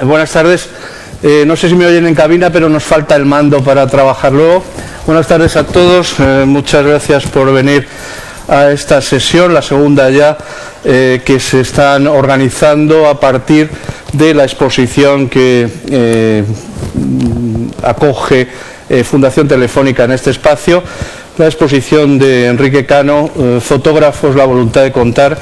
Buenas tardes. No sé si me oyen en cabina, pero nos falta el mando para trabajar luego. Buenas tardes a todos. Muchas gracias por venir a esta sesión, la segunda ya, que se están organizando a partir de la exposición que acoge Fundación Telefónica en este espacio, la exposición de Enrique Cano, Fotógrafos, la voluntad de contar,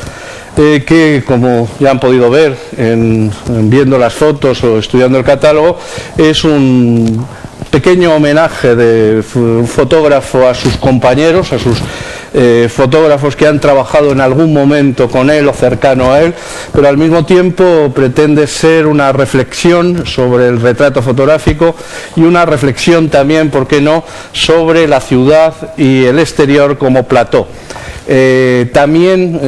que, como ya han podido ver viendo las fotos o estudiando el catálogo, es un pequeño homenaje de un fotógrafo a sus compañeros, a sus fotógrafos que han trabajado en algún momento con él o cercano a él, pero al mismo tiempo pretende ser una reflexión sobre el retrato fotográfico y una reflexión también, ¿por qué no?, sobre la ciudad y el exterior como plató. También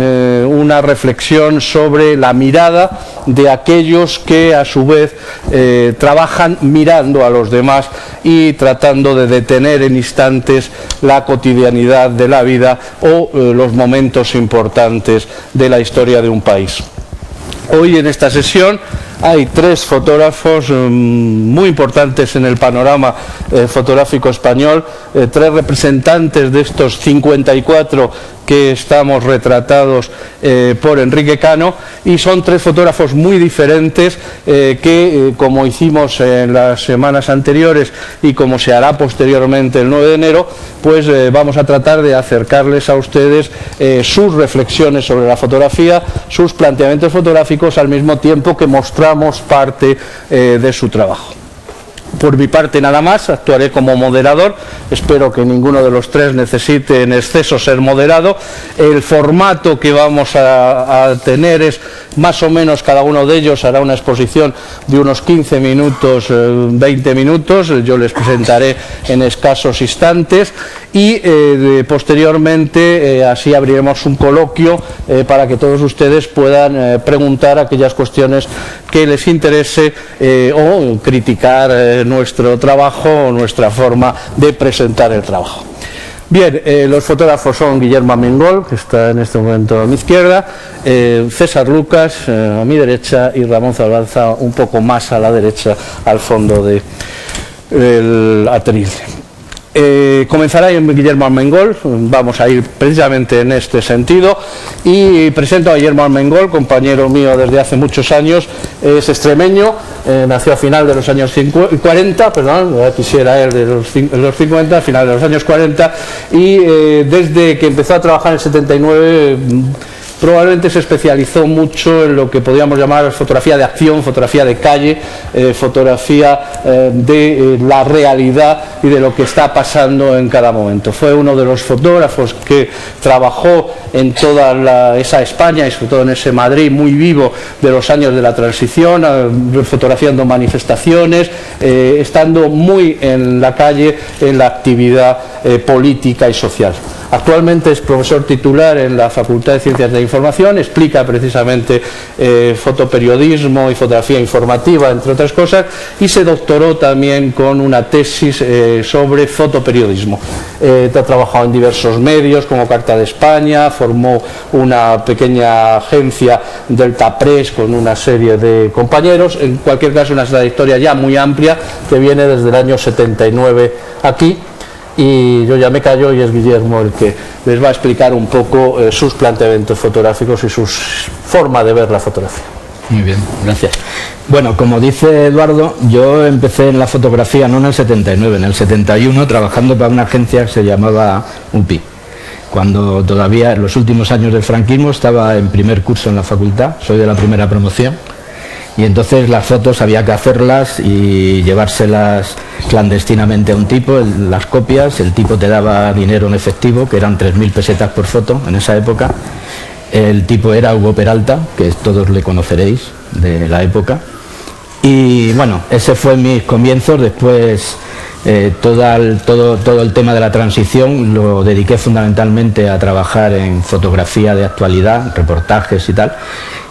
una reflexión sobre la mirada de aquellos que a su vez trabajan mirando a los demás y tratando de detener en instantes la cotidianidad de la vida o los momentos importantes de la historia de un país. Hoy en esta sesión hay tres fotógrafos muy importantes en el panorama fotográfico español, tres representantes de estos 54 que estamos retratados por Enrique Cano, y son tres fotógrafos muy diferentes que, como hicimos en las semanas anteriores y como se hará posteriormente el 9 de enero, pues vamos a tratar de acercarles a ustedes sus reflexiones sobre la fotografía, sus planteamientos fotográficos, al mismo tiempo que mostramos parte de su trabajo. Por mi parte nada más, actuaré como moderador, espero que ninguno de los tres necesite en exceso ser moderado. El formato que vamos a tener es más o menos, cada uno de ellos hará una exposición de unos 15 minutos, 20 minutos, yo les presentaré en escasos instantes y posteriormente así abriremos un coloquio para que todos ustedes puedan preguntar aquellas cuestiones que les interese o criticar nuestro trabajo o nuestra forma de presentar el trabajo. Bien, los fotógrafos son Guillermo Armengol, que está en este momento a mi izquierda, César Lucas a mi derecha y Ramón Zabalza un poco más a la derecha, al fondo del atril. Comenzará Guillermo Armengol, vamos a ir precisamente en este sentido, y presento a Guillermo Armengol, compañero mío desde hace muchos años, es extremeño, nació a final de los años 40, quisiera él de los 50, a final de los años 40, y desde que empezó a trabajar en el 79, probablemente se especializó mucho en lo que podríamos llamar fotografía de acción, fotografía de calle, fotografía de la realidad y de lo que está pasando en cada momento. Fue uno de los fotógrafos que trabajó en toda esa España y sobre todo en ese Madrid muy vivo de los años de la transición, fotografiando manifestaciones, estando muy en la calle en la actividad política y social. Actualmente es profesor titular en la Facultad de Ciencias de la Información, explica precisamente fotoperiodismo y fotografía informativa, entre otras cosas, y se doctoró también con una tesis sobre fotoperiodismo. Ha trabajado en diversos medios como Carta de España, formó una pequeña agencia Delta Press con una serie de compañeros, en cualquier caso una trayectoria ya muy amplia que viene desde el año 79 aquí. Y yo ya me callo y es Guillermo el que les va a explicar un poco sus planteamientos fotográficos y su forma de ver la fotografía. Muy bien, gracias. Bueno, como dice Eduardo, yo empecé en la fotografía no en el 79, en el 71, trabajando para una agencia que se llamaba UPI. Cuando todavía en los últimos años del franquismo estaba en primer curso en la facultad, soy de la primera promoción. Y entonces las fotos había que hacerlas y llevárselas clandestinamente a un tipo, las copias, el tipo te daba dinero en efectivo, que eran 3.000 pesetas por foto en esa época. El tipo era Hugo Peralta, que todos le conoceréis de la época. Y bueno, ese fue mis comienzos. Después todo el tema de la transición lo dediqué fundamentalmente a trabajar en fotografía de actualidad, reportajes y tal.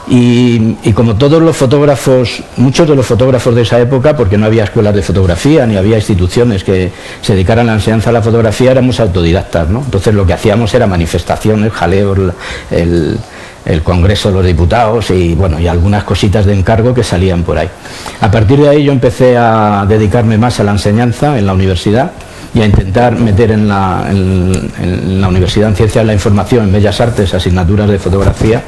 Y como todos los fotógrafos, muchos de los fotógrafos de esa época, porque no había escuelas de fotografía ni había instituciones que se dedicaran a la enseñanza de la fotografía, éramos autodidactas, ¿no? Entonces lo que hacíamos era manifestaciones, jaleos, el Congreso de los Diputados y bueno, y algunas cositas de encargo que salían por ahí. A partir de ahí yo empecé a dedicarme más a la enseñanza en la universidad y a intentar meter en la Universidad en Ciencias de la Información, en Bellas Artes, asignaturas de fotografía.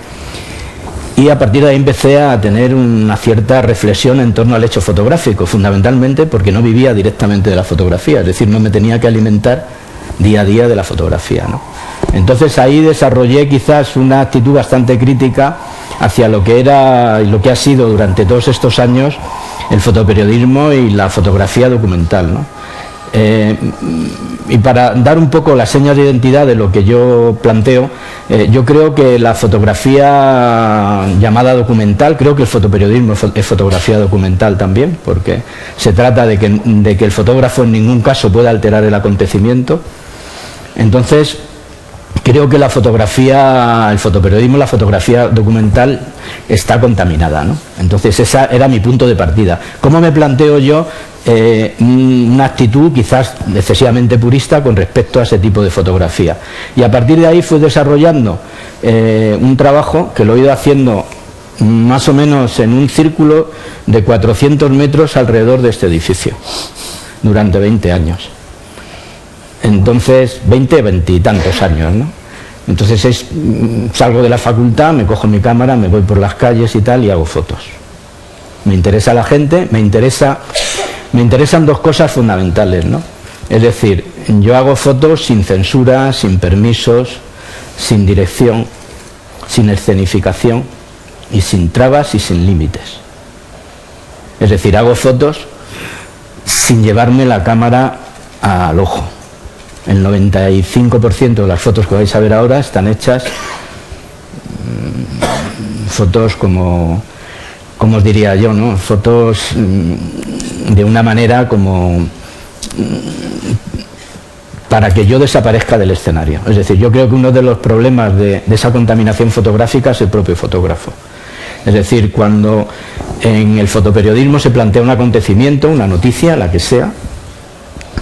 Y a partir de ahí empecé a tener una cierta reflexión en torno al hecho fotográfico, fundamentalmente porque no vivía directamente de la fotografía, es decir, no me tenía que alimentar día a día de la fotografía, ¿no? Entonces ahí desarrollé quizás una actitud bastante crítica hacia lo que era y lo que ha sido durante todos estos años el fotoperiodismo y la fotografía documental, ¿no? Y para dar un poco las señas de identidad de lo que yo planteo, yo creo que la fotografía llamada documental, creo que el fotoperiodismo es fotografía documental también, porque se trata de que el fotógrafo en ningún caso pueda alterar el acontecimiento. Entonces, creo que la fotografía, el fotoperiodismo, la fotografía documental está contaminada, ¿no? Entonces ese era mi punto de partida. ¿Cómo me planteo yo una actitud quizás excesivamente purista con respecto a ese tipo de fotografía? Y a partir de ahí fui desarrollando un trabajo que lo he ido haciendo más o menos en un círculo de 400 metros alrededor de este edificio, durante 20 años. Entonces, 20 y tantos años, ¿no? Entonces salgo de la facultad, me cojo mi cámara, me voy por las calles y tal y hago fotos. Me interesa la gente, me interesan dos cosas fundamentales, ¿no? Es decir, yo hago fotos sin censura, sin permisos, sin dirección, sin escenificación y sin trabas y sin límites. Es decir, hago fotos sin llevarme la cámara al ojo. El 95% de las fotos que vais a ver ahora están hechas fotos como os diría yo, ¿no? Fotos de una manera como para que yo desaparezca del escenario. Es decir, yo creo que uno de los problemas de esa contaminación fotográfica es el propio fotógrafo. Es decir, cuando en el fotoperiodismo se plantea un acontecimiento, una noticia, la que sea,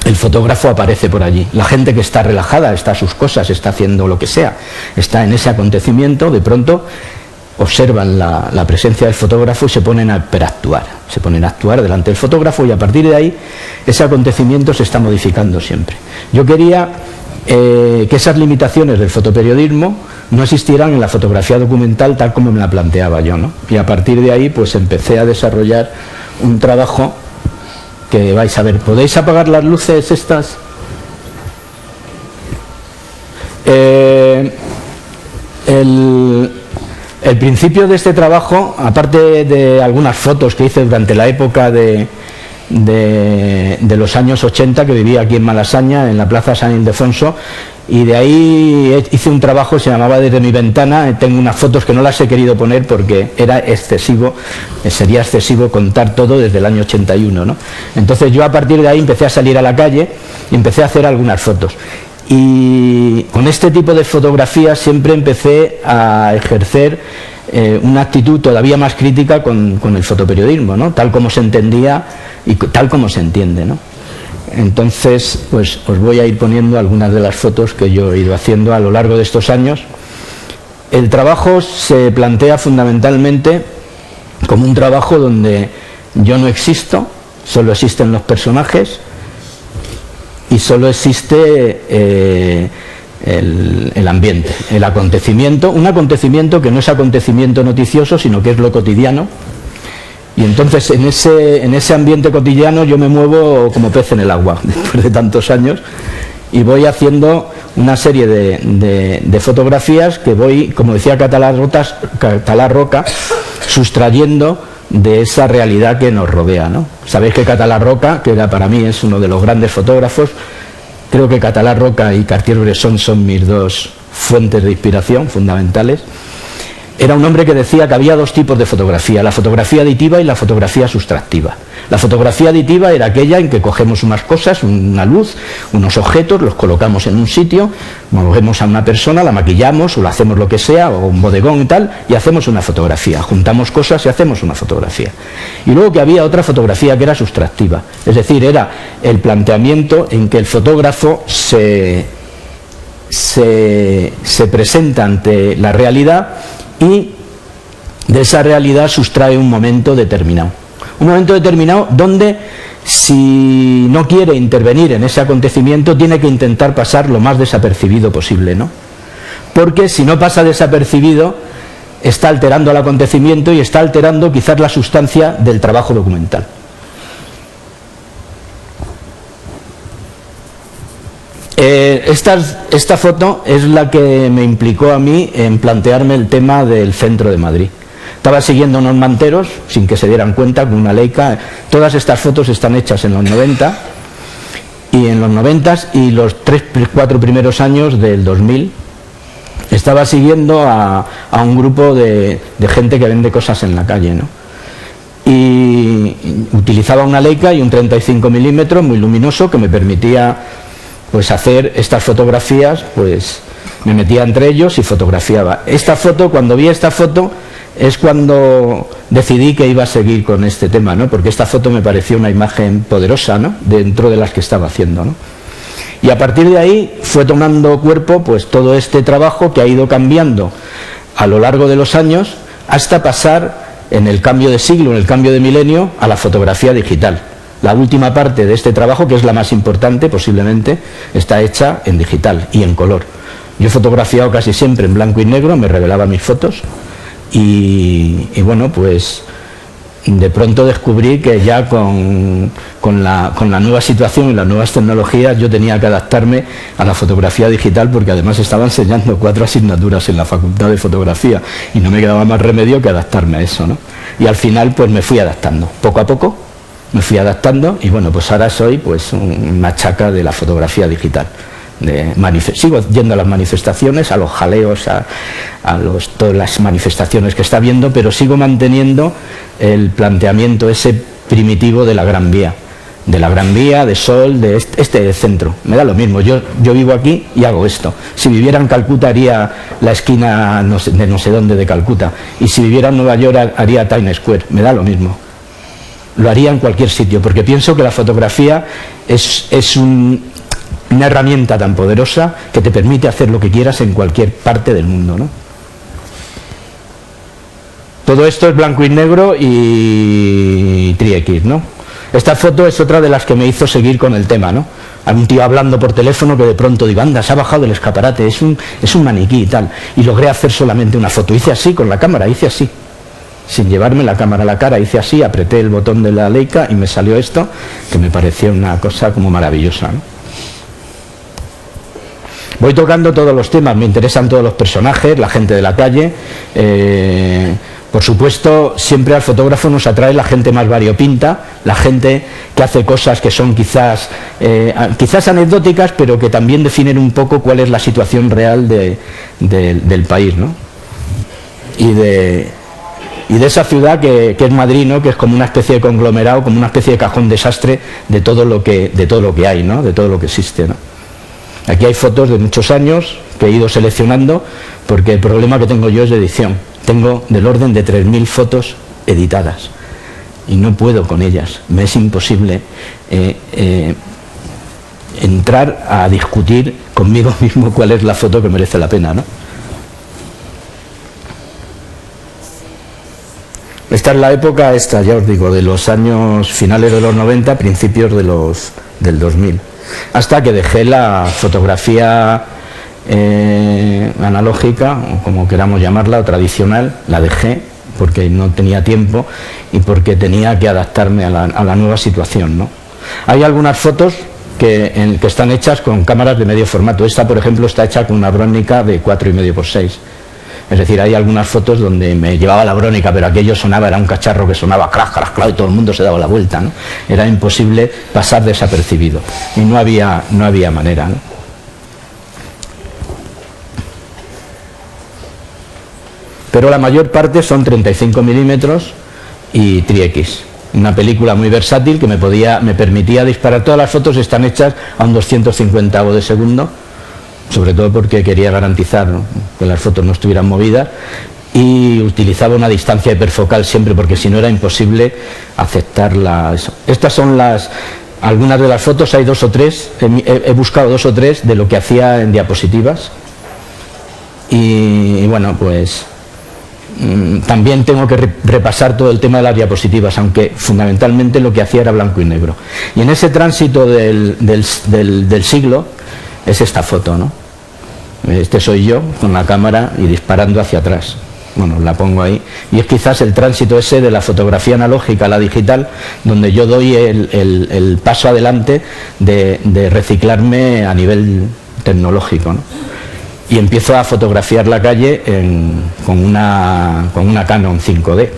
el fotógrafo aparece por allí. La gente que está relajada, está a sus cosas, está haciendo lo que sea, está en ese acontecimiento, de pronto observan la presencia del fotógrafo y se ponen a hiperactuar. Se ponen a actuar delante del fotógrafo y a partir de ahí ese acontecimiento se está modificando siempre. Yo quería que esas limitaciones del fotoperiodismo no existieran en la fotografía documental tal como me la planteaba yo, ¿no? Y a partir de ahí pues empecé a desarrollar un trabajo que vais a ver. ¿Podéis apagar las luces estas? El principio de este trabajo, aparte de algunas fotos que hice durante la época de los años 80, que vivía aquí en Malasaña, en la Plaza San Ildefonso, y de ahí hice un trabajo que se llamaba Desde mi ventana. Tengo unas fotos que no las he querido poner porque era excesivo, sería excesivo contar todo desde el año 81, ¿no? Entonces yo a partir de ahí empecé a salir a la calle y empecé a hacer algunas fotos. Y con este tipo de fotografías siempre empecé a ejercer una actitud todavía más crítica con el fotoperiodismo, ¿no? Tal como se entendía y tal como se entiende, ¿no? Entonces, pues os voy a ir poniendo algunas de las fotos que yo he ido haciendo a lo largo de estos años. El trabajo se plantea fundamentalmente como un trabajo donde yo no existo, solo existen los personajes y solo existe el ambiente, el acontecimiento, un acontecimiento que no es acontecimiento noticioso, sino que es lo cotidiano. Y entonces en ese ambiente cotidiano yo me muevo como pez en el agua, después de tantos años, y voy haciendo una serie de fotografías que voy, como decía Catalá Roca, sustrayendo de esa realidad que nos rodea, ¿no? Sabéis que Catalá Roca, que para mí es uno de los grandes fotógrafos, creo que Catalá Roca y Cartier-Bresson son mis dos fuentes de inspiración fundamentales. Era un hombre que decía que había dos tipos de fotografía, la fotografía aditiva y la fotografía sustractiva. La fotografía aditiva era aquella en que cogemos unas cosas, una luz, unos objetos, los colocamos en un sitio, movemos a una persona, la maquillamos o la hacemos lo que sea, o un bodegón y tal, y hacemos una fotografía. Juntamos cosas y hacemos una fotografía. Y luego que había otra fotografía que era sustractiva, es decir, era el planteamiento en que el fotógrafo se presenta ante la realidad y de esa realidad sustrae un momento determinado. Un momento determinado donde, si no quiere intervenir en ese acontecimiento, tiene que intentar pasar lo más desapercibido posible, ¿no? Porque si no pasa desapercibido, está alterando el acontecimiento y está alterando quizás la sustancia del trabajo documental. Esta foto es la que me implicó a mí en plantearme el tema del centro de Madrid. Estaba siguiendo unos manteros, sin que se dieran cuenta, con una Leica. Todas estas fotos están hechas en los 90 y los 3-4 primeros años del 2000. Estaba siguiendo a un grupo de gente que vende cosas en la calle, ¿no? Y utilizaba una Leica y un 35 milímetros muy luminoso que me permitía pues hacer estas fotografías. Pues me metía entre ellos y fotografiaba. Esta foto, cuando vi esta foto, es cuando decidí que iba a seguir con este tema, ¿no? Porque esta foto me pareció una imagen poderosa, ¿no? Dentro de las que estaba haciendo, ¿no? Y a partir de ahí fue tomando cuerpo pues todo este trabajo que ha ido cambiando a lo largo de los años hasta pasar en el cambio de siglo, en el cambio de milenio, a la fotografía digital. La última parte de este trabajo, que es la más importante posiblemente, está hecha en digital y en color. Yo he fotografiado casi siempre en blanco y negro, me revelaba mis fotos y bueno, pues de pronto descubrí que ya con la nueva situación y las nuevas tecnologías yo tenía que adaptarme a la fotografía digital, porque además estaba enseñando 4 asignaturas en la Facultad de Fotografía y no me quedaba más remedio que adaptarme a eso, ¿no? Y al final pues me fui adaptando, poco a poco me fui adaptando y bueno, pues ahora soy pues una chaca de la fotografía digital. Sigo yendo a las manifestaciones, a los jaleos, todas las manifestaciones que está viendo, pero sigo manteniendo el planteamiento ese primitivo de la Gran Vía, de Sol, de este centro. Me da lo mismo, yo vivo aquí y hago esto. Si viviera en Calcuta haría la esquina de no sé dónde de Calcuta, y si viviera en Nueva York haría Times Square, me da lo mismo. Lo haría en cualquier sitio, porque pienso que la fotografía es una herramienta tan poderosa que te permite hacer lo que quieras en cualquier parte del mundo, ¿no? Todo esto es blanco y negro y tri-X, ¿no? Esta foto es otra de las que me hizo seguir con el tema, ¿no? Hay un tío hablando por teléfono que de pronto digo, anda, se ha bajado del escaparate, es un maniquí y tal, y logré hacer solamente una foto. Hice así con la cámara, hice así, sin llevarme la cámara a la cara, hice así, apreté el botón de la Leica y me salió esto, que me pareció una cosa como maravillosa, ¿no? Voy tocando todos los temas, me interesan todos los personajes, la gente de la calle. Por supuesto, siempre al fotógrafo nos atrae la gente más variopinta, la gente que hace cosas que son quizás anecdóticas, pero que también definen un poco cuál es la situación real del país, ¿no? Y de esa ciudad que es Madrid, ¿no? Que es como una especie de conglomerado, como una especie de cajón desastre de todo lo que hay, ¿no? De todo lo que existe, ¿no? Aquí hay fotos de muchos años que he ido seleccionando, porque el problema que tengo yo es de edición. Tengo del orden de 3000 fotos editadas y no puedo con ellas. Me es imposible entrar a discutir conmigo mismo cuál es la foto que merece la pena, ¿no? Esta es la época, ya os digo, de los años finales de los 90, principios del 2000. Hasta que dejé la fotografía analógica, o como queramos llamarla, o tradicional, la dejé porque no tenía tiempo y porque tenía que adaptarme a la nueva situación, ¿no? Hay algunas fotos que están hechas con cámaras de medio formato. Esta, por ejemplo, está hecha con una Brónica de 4,5x6. Es decir, hay algunas fotos donde me llevaba la Brónica, pero aquello sonaba, era un cacharro que sonaba crac, crac, crac, y todo el mundo se daba la vuelta, ¿no? Era imposible pasar desapercibido y no había manera, ¿no? Pero la mayor parte son 35 milímetros y tri-X. Una película muy versátil que me permitía disparar. Todas las fotos están hechas a un 250avo de segundo, sobre todo porque quería garantizar, ¿no?, que las fotos no estuvieran movidas, y utilizaba una distancia hiperfocal siempre, porque si no era imposible aceptarla. Estas son algunas de las fotos, hay 2 o 3, he buscado 2 o 3 de lo que hacía en diapositivas, y bueno, pues también tengo que repasar todo el tema de las diapositivas, aunque fundamentalmente lo que hacía era blanco y negro. Y en ese tránsito del siglo es esta foto, ¿no? Este soy yo con la cámara y disparando hacia atrás. Bueno, la pongo ahí. Y es quizás el tránsito ese de la fotografía analógica a la digital, donde yo doy el paso adelante de reciclarme a nivel tecnológico, ¿no? Y empiezo a fotografiar la calle con una Canon 5D.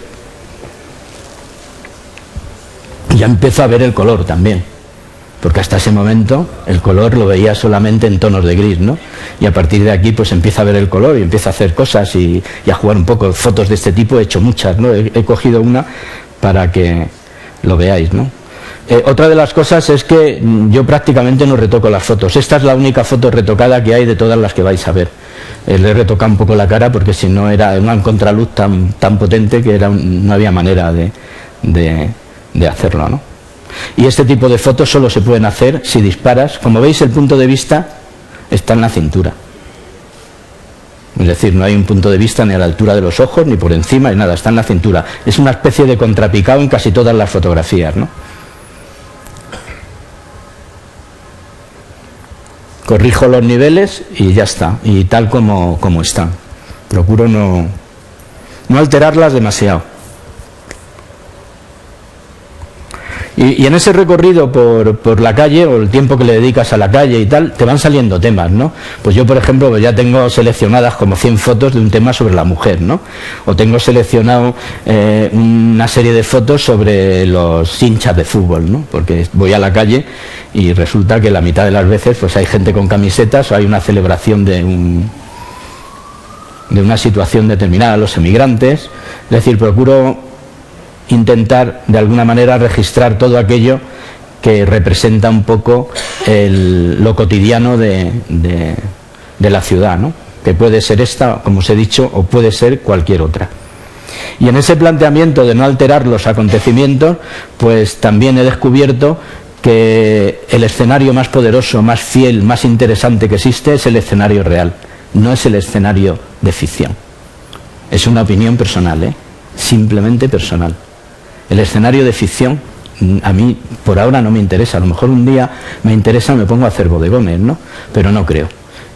Ya empiezo a ver el color también, porque hasta ese momento el color lo veía solamente en tonos de gris, ¿no? Y a partir de aquí pues empiezo a ver el color y empiezo a hacer cosas y a jugar un poco. Fotos de este tipo he hecho muchas, ¿no? He cogido una para que lo veáis, ¿no? Otra de las cosas es que yo prácticamente no retoco las fotos. Esta es la única foto retocada que hay de todas las que vais a ver. Le he retocado un poco la cara porque si no era una contraluz tan potente que no había manera de hacerlo, ¿no? Y este tipo de fotos solo se pueden hacer si disparas. Como veis, el punto de vista está en la cintura. Es decir, no hay un punto de vista ni a la altura de los ojos, ni por encima, ni nada, está en la cintura. Es una especie de contrapicado en casi todas las fotografías, ¿no? Corrijo los niveles y ya está, y tal como están. Procuro no alterarlas demasiado. Y en ese recorrido por la calle, o el tiempo que le dedicas a la calle y tal, te van saliendo temas, ¿no? Pues yo, por ejemplo, pues ya tengo seleccionadas como 100 fotos de un tema sobre la mujer, ¿no? O tengo seleccionado una serie de fotos sobre los hinchas de fútbol, ¿no? Porque voy a la calle y resulta que la mitad de las veces pues hay gente con camisetas o hay una celebración de una situación determinada, los emigrantes. Es decir, procuro intentar de alguna manera registrar todo aquello que representa un poco lo cotidiano de la ciudad, ¿no? Que puede ser esta, como os he dicho, o puede ser cualquier otra. Y en ese planteamiento de no alterar los acontecimientos, pues también he descubierto que el escenario más poderoso, más fiel, más interesante que existe es el escenario real, no es el escenario de ficción. Es una opinión personal, simplemente personal. El escenario de ficción a mí por ahora no me interesa. A lo mejor un día me interesa, me pongo a hacer bodegones, ¿no? Pero no creo.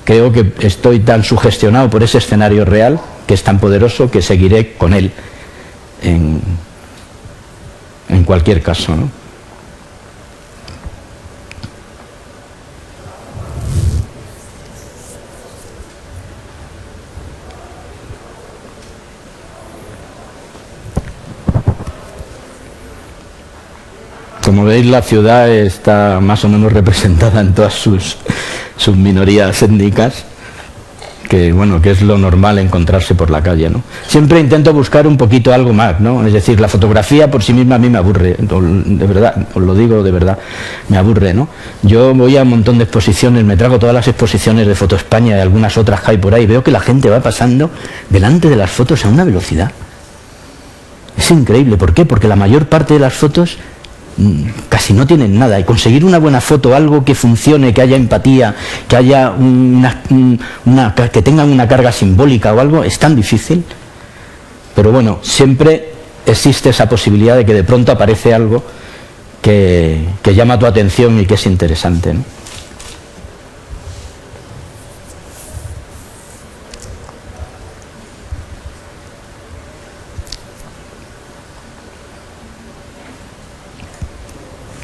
Creo que estoy tan sugestionado por ese escenario real, que es tan poderoso, que seguiré con él en cualquier caso, ¿no? Como veis, la ciudad está más o menos representada en todas sus minorías étnicas, que bueno, que es lo normal encontrarse por la calle, ¿no? Siempre intento buscar un poquito algo más, ¿no? Es decir, la fotografía por sí misma a mí me aburre, de verdad, os lo digo de verdad, me aburre, ¿no? Yo voy a un montón de exposiciones, me trago todas las exposiciones de Foto España y algunas otras que hay por ahí, veo que la gente va pasando delante de las fotos a una velocidad. Es increíble, ¿por qué? Porque la mayor parte de las fotos casi no tienen nada, y conseguir una buena foto, algo que funcione, que haya empatía, que haya que tengan una carga simbólica o algo, es tan difícil. Pero bueno, siempre existe esa posibilidad de que de pronto aparece algo que llama tu atención y que es interesante, ¿no?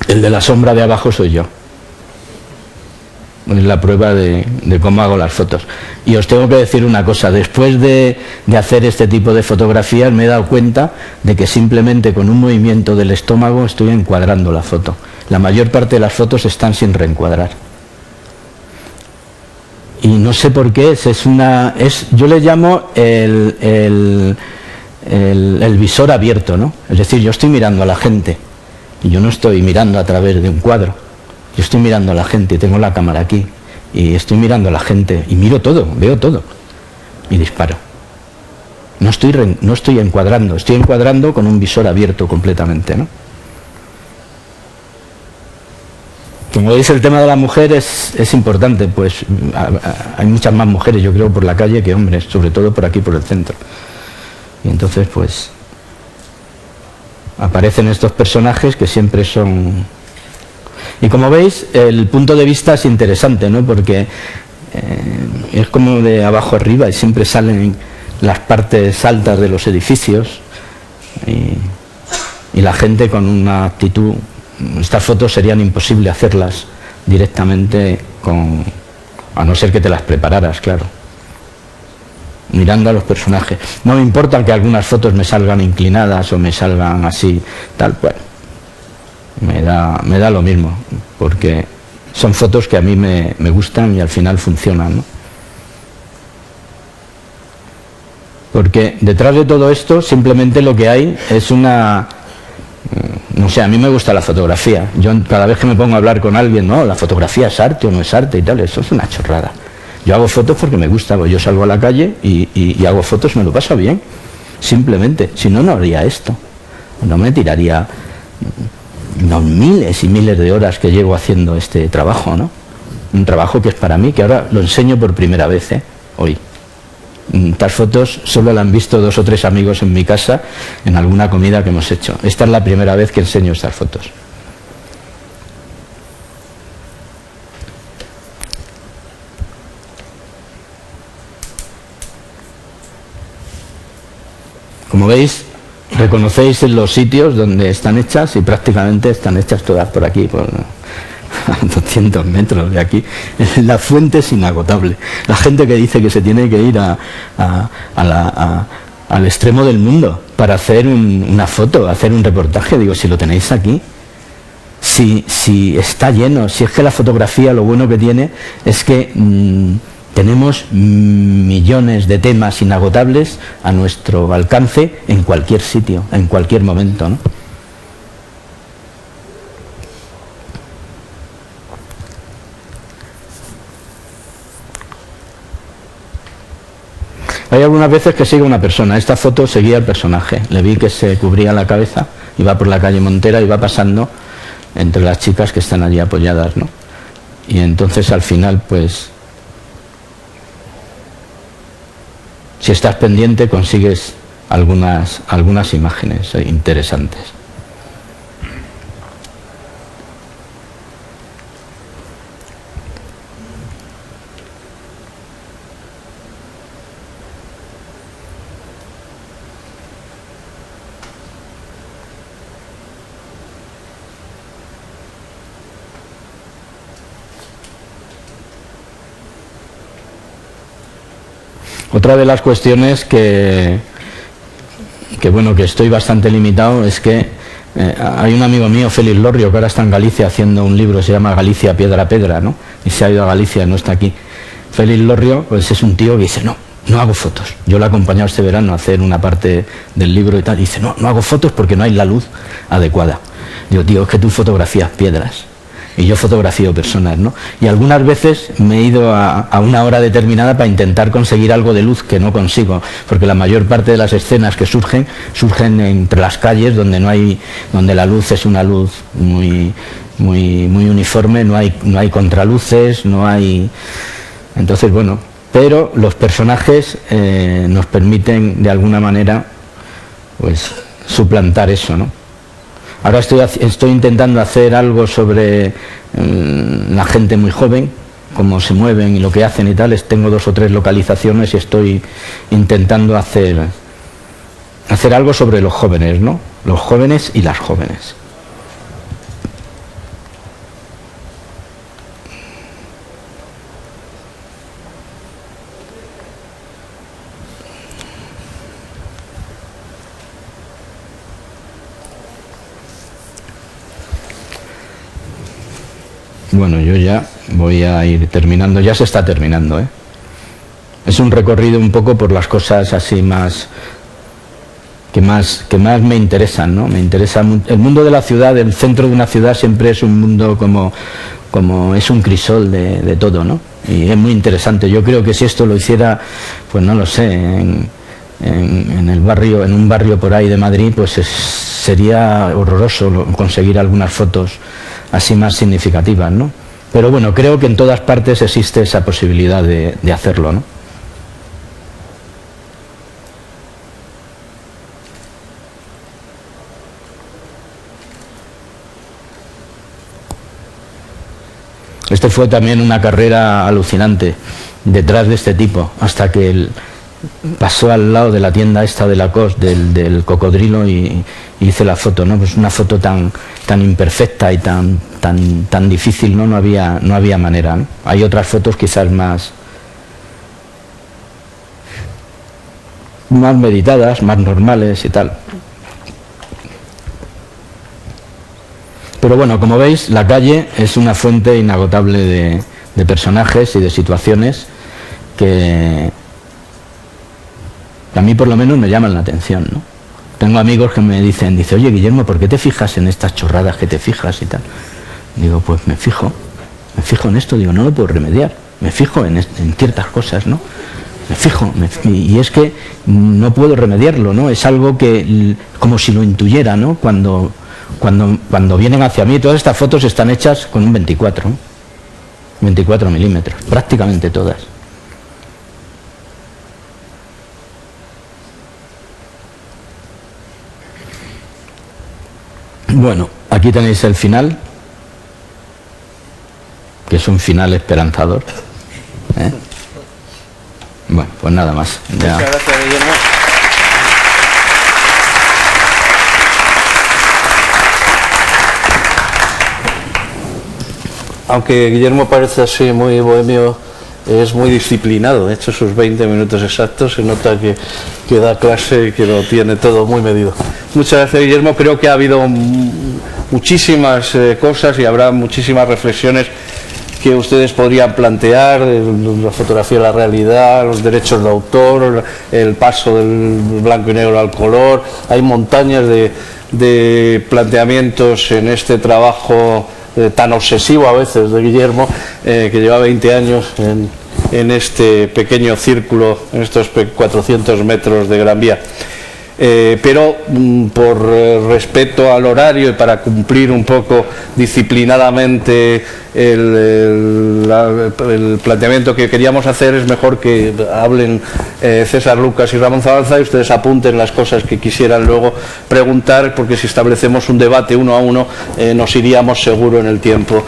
El de la sombra de abajo soy yo. Es la prueba de cómo hago las fotos. Y os tengo que decir una cosa, después de hacer este tipo de fotografías me he dado cuenta de que simplemente con un movimiento del estómago estoy encuadrando la foto. La mayor parte de las fotos están sin reencuadrar. Y no sé por qué, yo le llamo el visor abierto, ¿no? Es decir, yo estoy mirando a la gente. Y yo no estoy mirando a través de un cuadro, yo estoy mirando a la gente, tengo la cámara aquí, y estoy mirando a la gente, y miro todo, veo todo, y disparo. No estoy encuadrando, estoy encuadrando con un visor abierto completamente, ¿no? Como veis, el tema de la mujer es importante, pues hay muchas más mujeres, yo creo, por la calle que hombres, sobre todo por aquí, por el centro. Y entonces pues aparecen estos personajes que siempre son... Y como veis, el punto de vista es interesante, ¿no? Porque es como de abajo arriba y siempre salen las partes altas de los edificios y la gente con una actitud... Estas fotos serían imposible hacerlas directamente a no ser que te las prepararas, claro, mirando a los personajes. No me importa que algunas fotos me salgan inclinadas o me salgan así, tal, bueno, me da lo mismo, porque son fotos que a mí me gustan y al final funcionan, ¿no? Porque detrás de todo esto simplemente lo que hay es una... No sé, a mí me gusta la fotografía. Yo cada vez que me pongo a hablar con alguien, no, la fotografía es arte o no es arte y tal, eso es una chorrada. Yo hago fotos porque me gusta, pues yo salgo a la calle y hago fotos, me lo paso bien, simplemente. Si no, no haría esto. No me tiraría unos miles y miles de horas que llevo haciendo este trabajo, ¿no? Un trabajo que es para mí, que ahora lo enseño por primera vez, hoy. Estas fotos solo la han visto 2 o 3 amigos en mi casa en alguna comida que hemos hecho. Esta es la primera vez que enseño estas fotos. Como veis, reconocéis los sitios donde están hechas y prácticamente están hechas todas por aquí, por a 200 metros de aquí. La fuente es inagotable. La gente que dice que se tiene que ir al extremo del mundo para hacer una foto, hacer un reportaje, digo, si lo tenéis aquí, si está lleno, si es que la fotografía lo bueno que tiene es que tenemos millones de temas inagotables a nuestro alcance en cualquier sitio, en cualquier momento, ¿no? Hay algunas veces que sigue una persona. Esta foto seguía al personaje. Le vi que se cubría la cabeza, iba por la calle Montera, iba pasando entre las chicas que están allí apoyadas, ¿no? Y entonces al final, pues, si estás pendiente consigues algunas imágenes interesantes. Otra de las cuestiones que estoy bastante limitado es que hay un amigo mío, Félix Lorrio, que ahora está en Galicia haciendo un libro, se llama Galicia Piedra a Pedra, ¿no? Y se ha ido a Galicia, no está aquí. Félix Lorrio, pues es un tío que dice, no hago fotos. Yo le he acompañado este verano a hacer una parte del libro y tal, y dice, no hago fotos porque no hay la luz adecuada. Digo, tío, es que tú fotografías piedras. Y yo fotografío personas, ¿no? Y algunas veces me he ido a una hora determinada para intentar conseguir algo de luz que no consigo, porque la mayor parte de las escenas que surgen entre las calles donde la luz es una luz muy uniforme, no hay contraluces, no hay... Entonces, bueno, pero los personajes nos permiten de alguna manera pues suplantar eso, ¿no? Ahora estoy intentando hacer algo sobre la gente muy joven, cómo se mueven y lo que hacen y tal. Tengo 2 o 3 localizaciones y estoy intentando hacer algo sobre los jóvenes, ¿no? Los jóvenes y las jóvenes. Bueno, yo ya voy a ir terminando, ya se está terminando, ¿eh? Es un recorrido un poco por las cosas así que más me interesan, ¿no? Me interesa el mundo de la ciudad, el centro de una ciudad siempre es un mundo como es un crisol de todo, ¿no? Y es muy interesante. Yo creo que si esto lo hiciera, pues no lo sé, en un barrio por ahí de Madrid, pues sería horroroso conseguir algunas fotos así más significativas, ¿no? Pero bueno, creo que en todas partes existe esa posibilidad de hacerlo, ¿no? Esto fue también una carrera alucinante detrás de este tipo, hasta que él pasó al lado de la tienda esta de Lacoste, del cocodrilo, y hice la foto, ¿no? Pues una foto tan imperfecta y tan difícil, ¿no? No había manera, ¿no? Hay otras fotos quizás más meditadas, más normales y tal. Pero bueno, como veis, la calle es una fuente inagotable de personajes y de situaciones que a mí por lo menos me llaman la atención, ¿no? Tengo amigos que me dicen, oye Guillermo, ¿por qué te fijas en estas chorradas que te fijas y tal? Digo, pues me fijo en esto, digo, no lo puedo remediar, me fijo en ciertas cosas, ¿no? Me fijo, y es que no puedo remediarlo, ¿no? Es algo que, como si lo intuyera, ¿no? Cuando vienen hacia mí, todas estas fotos están hechas con un 24 milímetros, prácticamente todas. Bueno, aquí tenéis el final, que es un final esperanzador, ¿eh? Bueno, pues nada más. Ya. Muchas gracias, Guillermo. Aunque Guillermo parece así muy bohemio, es muy disciplinado. De hecho, sus 20 minutos exactos se nota que da clase y que lo tiene todo muy medido. Muchas gracias, Guillermo. Creo que ha habido muchísimas cosas y habrá muchísimas reflexiones que ustedes podrían plantear, la fotografía a la realidad, los derechos de autor, el paso del blanco y negro al color. Hay montañas de planteamientos en este trabajo tan obsesivo a veces de Guillermo, que lleva 20 años en este pequeño círculo, en estos 400 metros de Gran Vía. Pero por respeto al horario y para cumplir un poco disciplinadamente el planteamiento que queríamos hacer, es mejor que hablen César Lucas y Ramón Zabalza y ustedes apunten las cosas que quisieran luego preguntar, porque si establecemos un debate uno a uno nos iríamos seguro en el tiempo,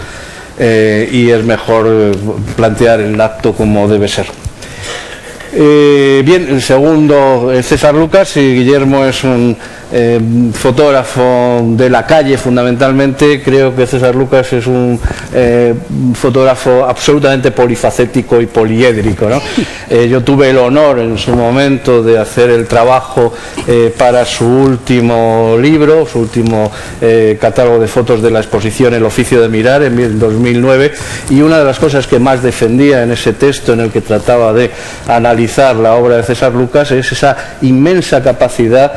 y es mejor plantear el acto como debe ser. Bien, el segundo es César Lucas, y Guillermo es un fotógrafo de la calle fundamentalmente. Creo que César Lucas es un fotógrafo absolutamente polifacético y poliédrico, ¿no? Yo tuve el honor en su momento de hacer el trabajo para su último libro, su último catálogo de fotos de la exposición El oficio de mirar en 2009, y una de las cosas que más defendía en ese texto en el que trataba de analizar la obra de César Lucas es esa inmensa capacidad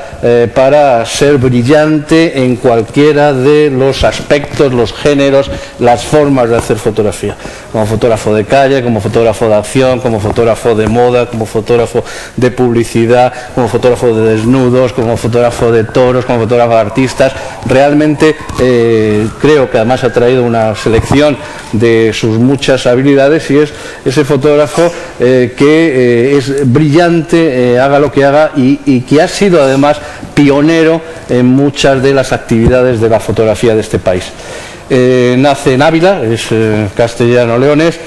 para ser brillante en cualquiera de los aspectos, los géneros, las formas de hacer fotografía, como fotógrafo de calle, como fotógrafo de acción, como fotógrafo de moda, como fotógrafo de publicidad, como fotógrafo de desnudos, como fotógrafo de toros, como fotógrafo de artistas. Realmente creo que además ha traído una selección de sus muchas habilidades, y es ese fotógrafo que es brillante, haga lo que haga, y que ha sido además pionero en muchas de las actividades de la fotografía de este país. Nace en Ávila, es castellano-leonés,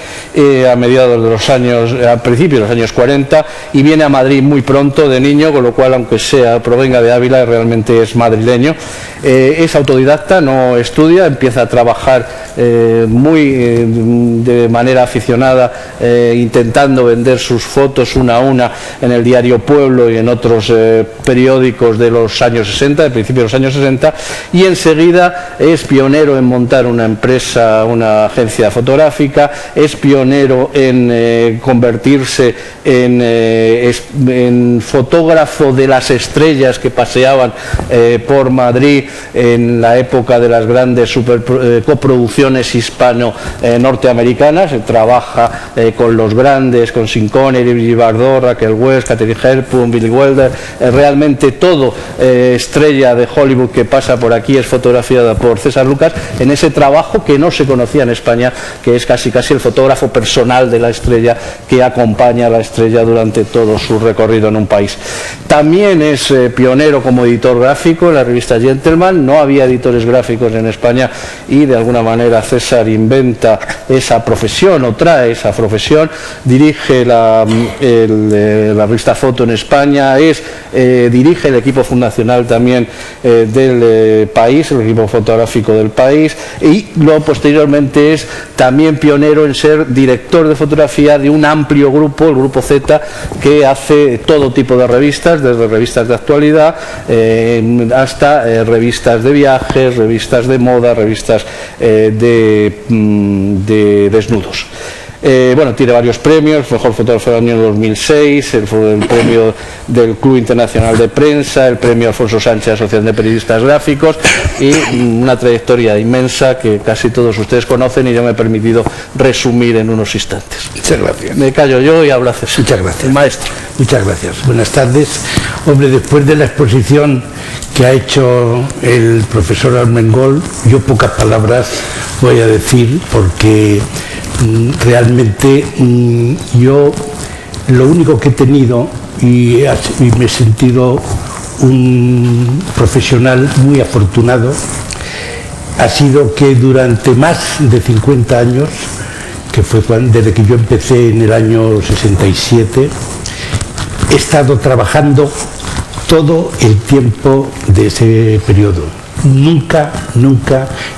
a mediados de los años, a principios de los años 40, y viene a Madrid muy pronto de niño, con lo cual, aunque provenga de Ávila, realmente es madrileño. Es autodidacta, no estudia, empieza a trabajar de manera aficionada, intentando vender sus fotos una a una en el diario Pueblo y en otros periódicos de los años 60, de principios de los años 60, y enseguida es pionero en montar una empresa, una agencia fotográfica, es pionero en convertirse en fotógrafo de las estrellas que paseaban por Madrid en la época de las grandes coproducciones hispano-norteamericanas. Trabaja con los grandes, con Sean Connery, Brigitte Bardot, Raquel Welch, Katharine Hepburn, Billy Wilder. Realmente todo estrella de Hollywood que pasa por aquí es fotografiada por César Lucas. En ese trabajo que no se conocía en España, que es casi el fotógrafo personal de la estrella, que acompaña a la estrella durante todo su recorrido en un país. También es pionero como editor gráfico en la revista Gentleman. No había editores gráficos en España y de alguna manera César inventa esa profesión o trae esa profesión. Dirige la revista Foto en España, dirige el equipo fundacional también del país, el equipo fotográfico del país, y luego posteriormente es también pionero en ser director de fotografía de un amplio grupo, el Grupo Z, que hace todo tipo de revistas, desde revistas de actualidad hasta revistas de viajes, revistas de moda, revistas de desnudos. Bueno, tiene varios premios: mejor fotógrafo del año 2006, el premio del Club Internacional de Prensa, el premio Alfonso Sánchez, Asociación de Periodistas Gráficos, y una trayectoria inmensa que casi todos ustedes conocen y yo me he permitido resumir en unos instantes. Muchas gracias. Me callo yo y habla César. Muchas gracias. Maestro. Muchas gracias. Buenas tardes. Hombre, después de la exposición que ha hecho el profesor Armengol, yo pocas palabras voy a decir, porque realmente yo lo único que he tenido y me he sentido un profesional muy afortunado ha sido que durante más de 50 años, que fue desde que yo empecé en el año 67, he estado trabajando todo el tiempo de ese periodo. Nunca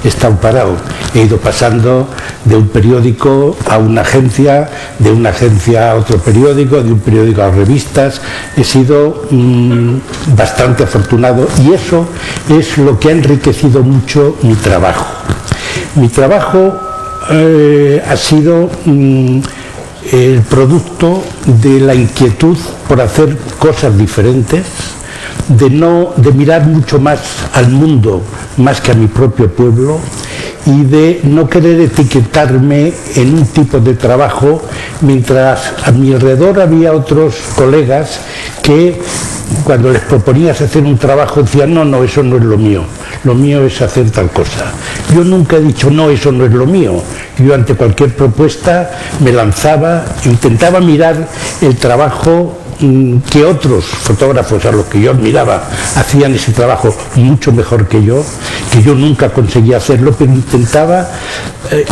he estado parado. He ido pasando de un periódico a una agencia, de una agencia a otro periódico, de un periódico a revistas. He sido bastante afortunado y eso es lo que ha enriquecido mucho mi trabajo. Mi trabajo ha sido el producto de la inquietud por hacer cosas diferentes, de mirar mucho más al mundo más que a mi propio pueblo, y de no querer etiquetarme en un tipo de trabajo, mientras a mi alrededor había otros colegas que cuando les proponías hacer un trabajo decían no, eso no es lo mío es hacer tal cosa. Yo nunca he dicho no, eso no es lo mío. Yo ante cualquier propuesta me lanzaba, intentaba mirar el trabajo que otros fotógrafos a los que yo admiraba hacían ese trabajo mucho mejor que yo nunca conseguía hacerlo, pero intentaba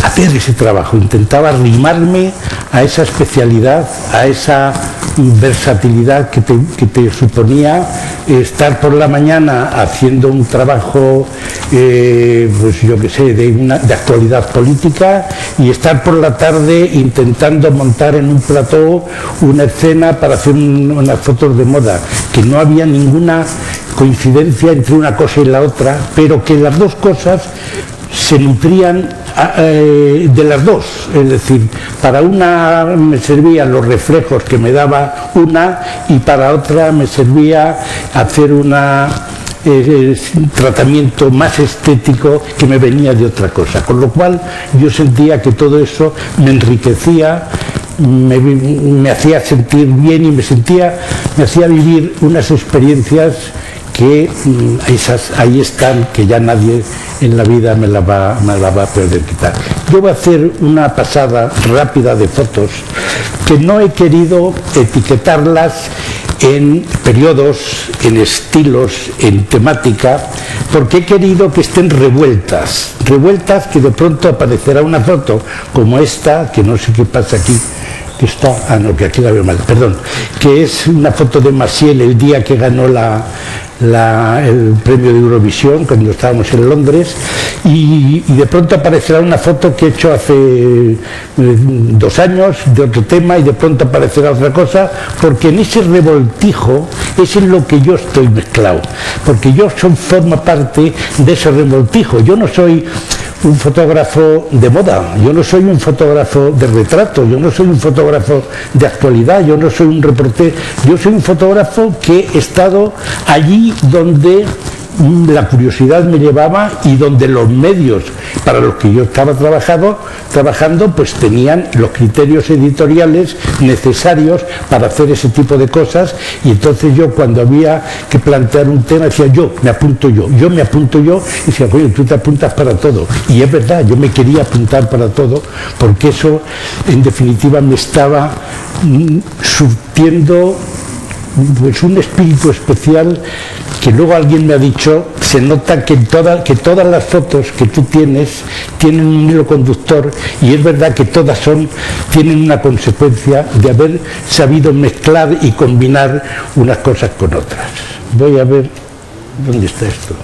hacer ese trabajo, intentaba arrimarme a esa especialidad, a esa versatilidad que te suponía estar por la mañana haciendo un trabajo, pues yo qué sé, de actualidad política, y estar por la tarde intentando montar en un plató una escena para hacer unas fotos de moda, que no había ninguna coincidencia entre una cosa y la otra, pero que las dos cosas se nutrían de las dos. Es decir, para una me servían los reflejos que me daba una, y para otra me servía hacer un tratamiento más estético que me venía de otra cosa, con lo cual yo sentía que todo eso me enriquecía, me hacía sentir bien y me hacía vivir unas experiencias que ahí están, que ya nadie en la vida me la va a poder quitar. Yo voy a hacer una pasada rápida de fotos que no he querido etiquetarlas en periodos, en estilos, en temática, porque he querido que estén revueltas, que de pronto aparecerá una foto como esta, que no sé qué pasa aquí, que está, que aquí la veo mal, perdón, que es una foto de Maciel el día que ganó el premio de Eurovisión, cuando estábamos en Londres, y de pronto aparecerá una foto que he hecho hace 2 años de otro tema, y de pronto aparecerá otra cosa, porque en ese revoltijo es en lo que yo estoy mezclado, porque yo formo parte de ese revoltijo. Yo no soy un fotógrafo de moda, yo no soy un fotógrafo de retrato, yo no soy un fotógrafo de actualidad, yo no soy un reportero, yo soy un fotógrafo que he estado allí donde la curiosidad me llevaba y donde los medios para los que yo estaba trabajando, pues tenían los criterios editoriales necesarios para hacer ese tipo de cosas, y entonces yo, cuando había que plantear un tema, decía yo me apunto yo, y decía, oye, tú te apuntas para todo. Y es verdad, yo me quería apuntar para todo, porque eso en definitiva me estaba surtiendo pues un espíritu especial, que luego alguien me ha dicho, se nota que todas las fotos que tú tienes tienen un hilo conductor, y es verdad que todas tienen una consecuencia de haber sabido mezclar y combinar unas cosas con otras. Voy a ver dónde está esto.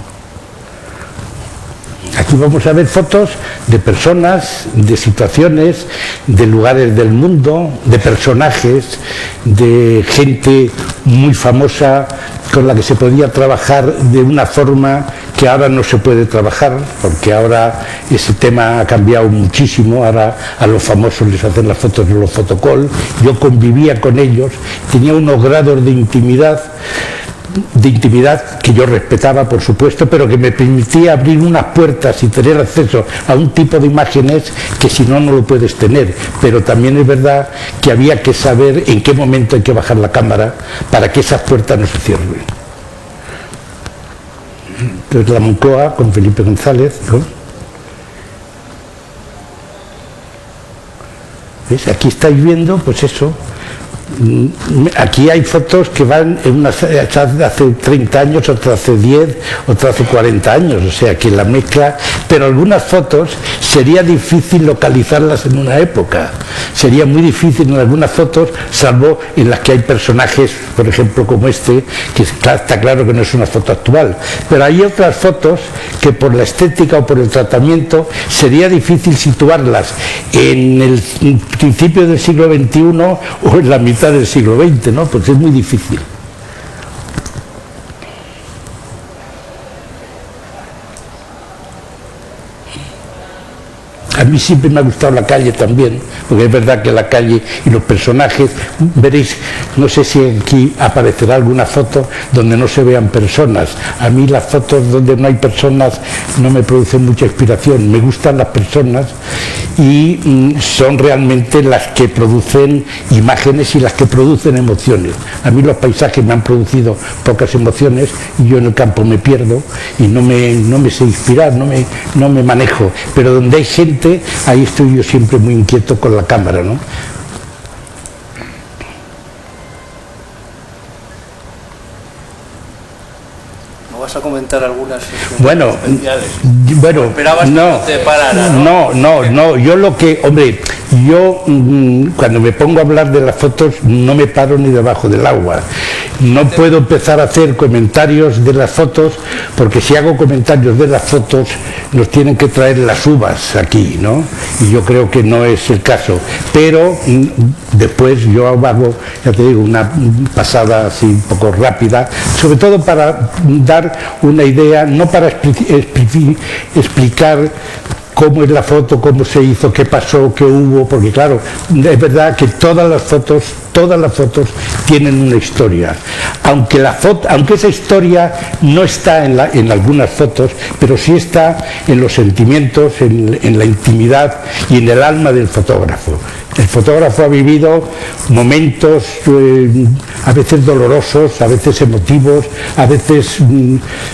Aquí vamos a ver fotos de personas, de situaciones, de lugares del mundo, de personajes, de gente muy famosa con la que se podía trabajar de una forma que ahora no se puede trabajar, porque ahora ese tema ha cambiado muchísimo. Ahora a los famosos les hacen las fotos de los fotocall. Yo convivía con ellos, tenía unos grados de intimidad que yo respetaba, por supuesto, pero que me permitía abrir unas puertas y tener acceso a un tipo de imágenes que si no, no lo puedes tener. Pero también es verdad que había que saber en qué momento hay que bajar la cámara para que esas puertas no se cierren. Entonces, la Moncloa con Felipe González, ¿no? ¿Ves? Aquí estáis viendo, pues eso. Aquí hay fotos que van hace 30 años, otras hace 10, otras hace 40 años, o sea que la mezcla, pero algunas fotos sería difícil localizarlas en una época, sería muy difícil en algunas fotos, salvo en las que hay personajes, por ejemplo como este, que está claro que no es una foto actual, pero hay otras fotos que por la estética o por el tratamiento sería difícil situarlas en el principio del siglo XXI o en la mitad del siglo XX, ¿no? Pues es muy difícil. A mí siempre me ha gustado la calle también, porque es verdad que la calle y los personajes, veréis, no sé si aquí aparecerá alguna foto donde no se vean personas. A mí las fotos donde no hay personas no me producen mucha inspiración. Me gustan las personas y son realmente las que producen imágenes y las que producen emociones. A mí los paisajes me han producido pocas emociones y yo en el campo me pierdo y no me sé inspirar, no me manejo. Pero donde hay gente, ahí estoy yo siempre muy inquieto con la cámara, ¿no? ¿No vas a comentar algunas bueno, especiales? Bueno, ¿Esperabas no, que te parara, no, yo lo que, hombre, yo cuando me pongo a hablar de las fotos no me paro ni debajo del agua. No puedo empezar a hacer comentarios de las fotos, porque si hago comentarios de las fotos nos tienen que traer las uvas aquí, ¿no? Y yo creo que no es el caso. Pero después yo hago, ya te digo, una pasada así un poco rápida, sobre todo para dar una idea, no para explicar cómo es la foto, cómo se hizo, qué pasó, qué hubo, porque claro, es verdad que todas las fotos tienen una historia, aunque esa historia no está en algunas fotos, pero sí está en los sentimientos, en la intimidad y en el alma del fotógrafo. El fotógrafo ha vivido momentos a veces dolorosos, a veces emotivos, a veces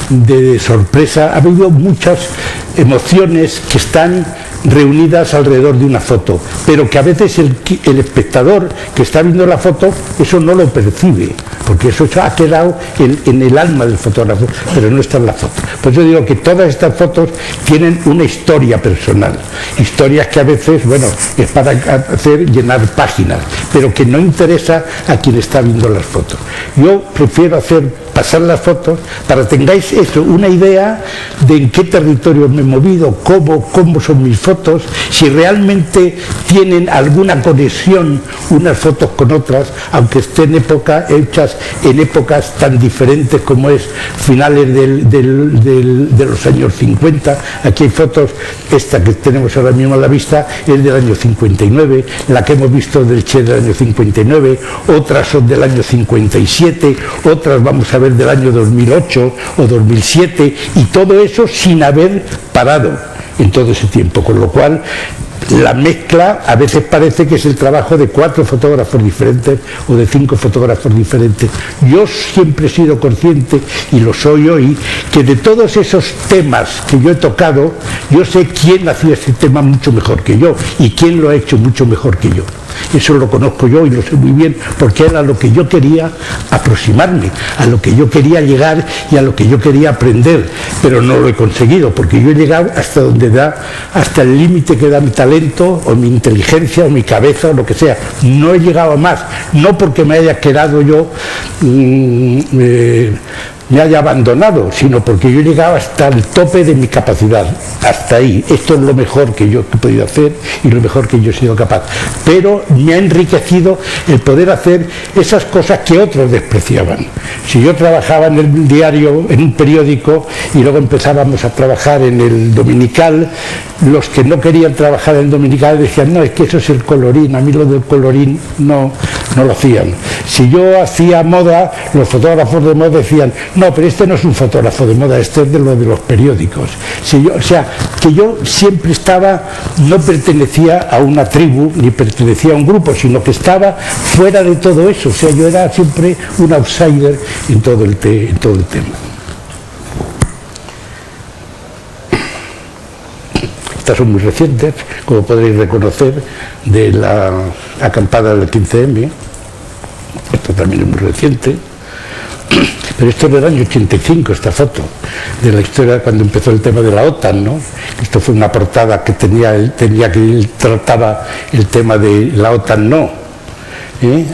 de sorpresa, ha vivido muchas emociones que están reunidas alrededor de una foto, pero que a veces el espectador que está viendo la foto eso no lo percibe, porque eso ha quedado en el alma del fotógrafo, pero no está en la foto. Por eso digo que todas estas fotos tienen una historia personal, historias que a veces, bueno, es para llenar páginas, pero que no interesa a quien está viendo las fotos. Yo prefiero pasar las fotos para que tengáis eso, una idea de en qué territorio me he movido, cómo son mis fotos, si realmente tienen alguna conexión unas fotos con otras, aunque estén hechas en épocas tan diferentes como es finales de los años 50. Aquí hay fotos, esta que tenemos ahora mismo a la vista es del año 59, la que hemos visto del Che del año 59, otras son del año 57, otras vamos a ver del año 2008 o 2007, y todo eso sin haber parado. en todo ese tiempo, con lo cual la mezcla a veces parece que es el trabajo de 4 fotógrafos diferentes o de 5 fotógrafos diferentes. Yo siempre he sido consciente, y lo soy hoy, que de todos esos temas que yo he tocado, yo sé quién hacía ese tema mucho mejor que yo y quién lo ha hecho mucho mejor que yo. Eso lo conozco yo y lo sé muy bien, porque era a lo que yo quería aproximarme, a lo que yo quería llegar y a lo que yo quería aprender, pero no lo he conseguido, porque yo he llegado hasta donde da, hasta el límite que da mi talento o mi inteligencia o mi cabeza o lo que sea. No he llegado a más, no porque me haya quedado yo me haya abandonado, sino porque yo he llegado hasta el tope de mi capacidad, hasta ahí. Esto es lo mejor que yo he podido hacer y lo mejor que yo he sido capaz, pero me ha enriquecido el poder hacer esas cosas que otros despreciaban. Si yo trabajaba en el diario, en un periódico, y luego empezábamos a trabajar en el dominical, los que no querían trabajar en el dominical decían, no, es que eso es el colorín, a mí lo del colorín no lo hacían. Si yo hacía moda, los fotógrafos de moda decían, no, pero este no es un fotógrafo de moda, este es de lo de los periódicos. O sea, que yo siempre no pertenecía a una tribu, ni pertenecía a un grupo, sino que estaba fuera de todo eso. O sea, yo era siempre un outsider en todo el tema. Estas son muy recientes, como podréis reconocer, de la acampada del 15M. Esto también es muy reciente. Pero esto es del año 85, esta foto, de la historia cuando empezó el tema de la OTAN, ¿no? Esto fue una portada que trataba el tema de la OTAN, no.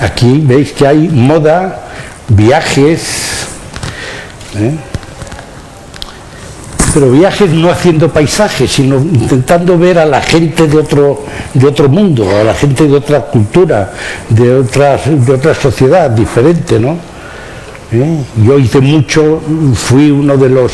Aquí veis que hay moda, viajes, pero viajes no haciendo paisajes, sino intentando ver a la gente de otro mundo, a la gente de otra cultura, de otra sociedad diferente, ¿no? Yo hice mucho, fui uno de los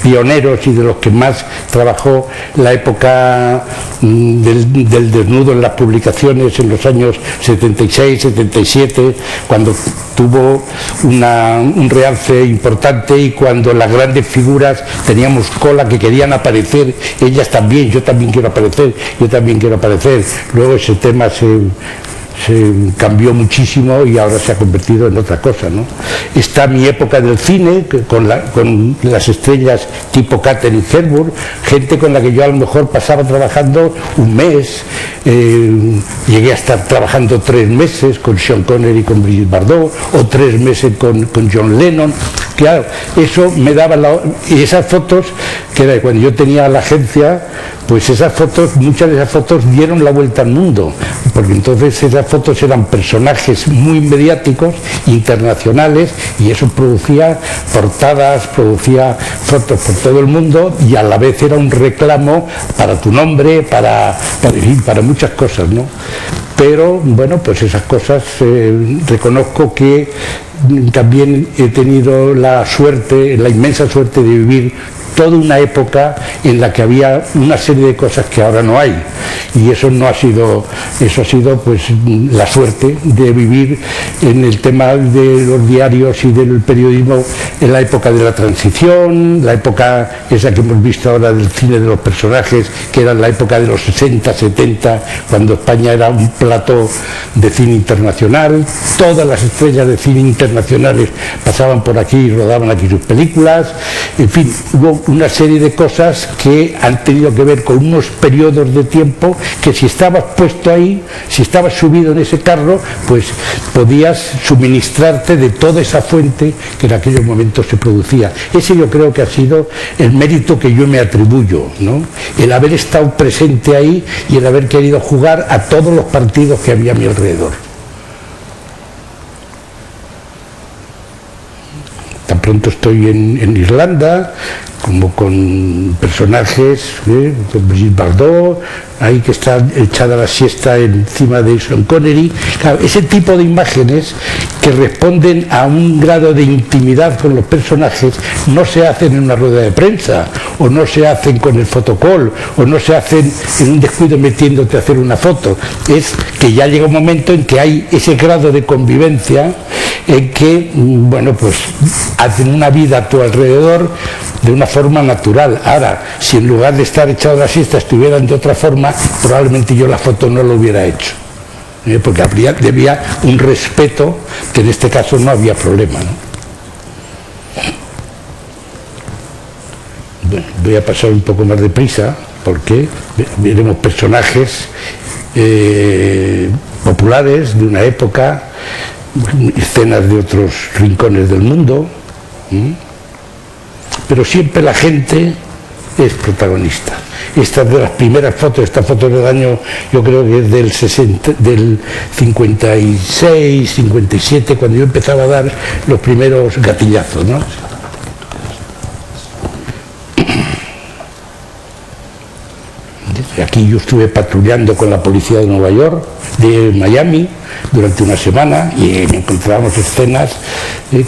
pioneros y de los que más trabajó la época del desnudo en las publicaciones en los años 76, 77, cuando tuvo un realce importante y cuando las grandes figuras teníamos cola que querían aparecer, ellas también, yo también quiero aparecer, yo también quiero aparecer. Luego ese tema se cambió muchísimo y ahora se ha convertido en otra cosa, ¿no? Está mi época del cine, con las estrellas tipo Katharine Hepburn, gente con la que yo a lo mejor pasaba trabajando un mes, llegué a estar trabajando 3 meses con Sean Connery y con Brigitte Bardot, o 3 meses con John Lennon. Claro, eso me daba y esas fotos, que era cuando yo tenía la agencia, pues muchas de esas fotos dieron la vuelta al mundo, porque entonces esas fotos eran personajes muy mediáticos, internacionales, y eso producía portadas, producía fotos por todo el mundo, y a la vez era un reclamo para tu nombre, para muchas cosas, ¿no? Pero bueno, pues esas cosas reconozco que también he tenido la inmensa suerte de vivir toda una época en la que había una serie de cosas que ahora no hay, y eso ha sido pues la suerte de vivir en el tema de los diarios y del periodismo en la época de la transición, la época esa que hemos visto ahora del cine de los personajes, que era la época de los 60, 70, cuando España era un plató de cine internacional. Todas las estrellas de cine internacionales pasaban por aquí y rodaban aquí sus películas. En fin, hubo una serie de cosas que han tenido que ver con unos periodos de tiempo que si estabas puesto ahí, si estabas subido en ese carro, pues podías suministrarte de toda esa fuente que en aquellos momentos se producía. Ese yo creo que ha sido el mérito que yo me atribuyo, ¿no? El haber estado presente ahí y el haber querido jugar a todos los partidos que había a mi alrededor. Tan pronto estoy en Irlanda, como con personajes, con Brigitte Bardot, ahí que está echada la siesta encima de Sean Connery. Claro, ese tipo de imágenes que responden a un grado de intimidad con los personajes no se hacen en una rueda de prensa, o no se hacen con el fotocall, o no se hacen en un descuido metiéndote a hacer una foto. Es que ya llega un momento en que hay ese grado de convivencia en que, bueno, pues hacen una vida a tu alrededor de una forma natural. Ahora, si en lugar de estar echado a la siesta estuvieran de otra forma, probablemente yo la foto no lo hubiera hecho, porque debía un respeto que en este caso no había problema, ¿no? Bueno, voy a pasar un poco más deprisa porque veremos personajes populares de una época, escenas de otros rincones del mundo, pero siempre la gente es protagonista. Esta es de las primeras fotos, esta foto del año, yo creo que es del 56, 57, cuando yo empezaba a dar los primeros gatillazos, ¿no? Aquí yo estuve patrullando con la policía de Nueva York, de Miami, durante una semana, y encontrábamos escenas,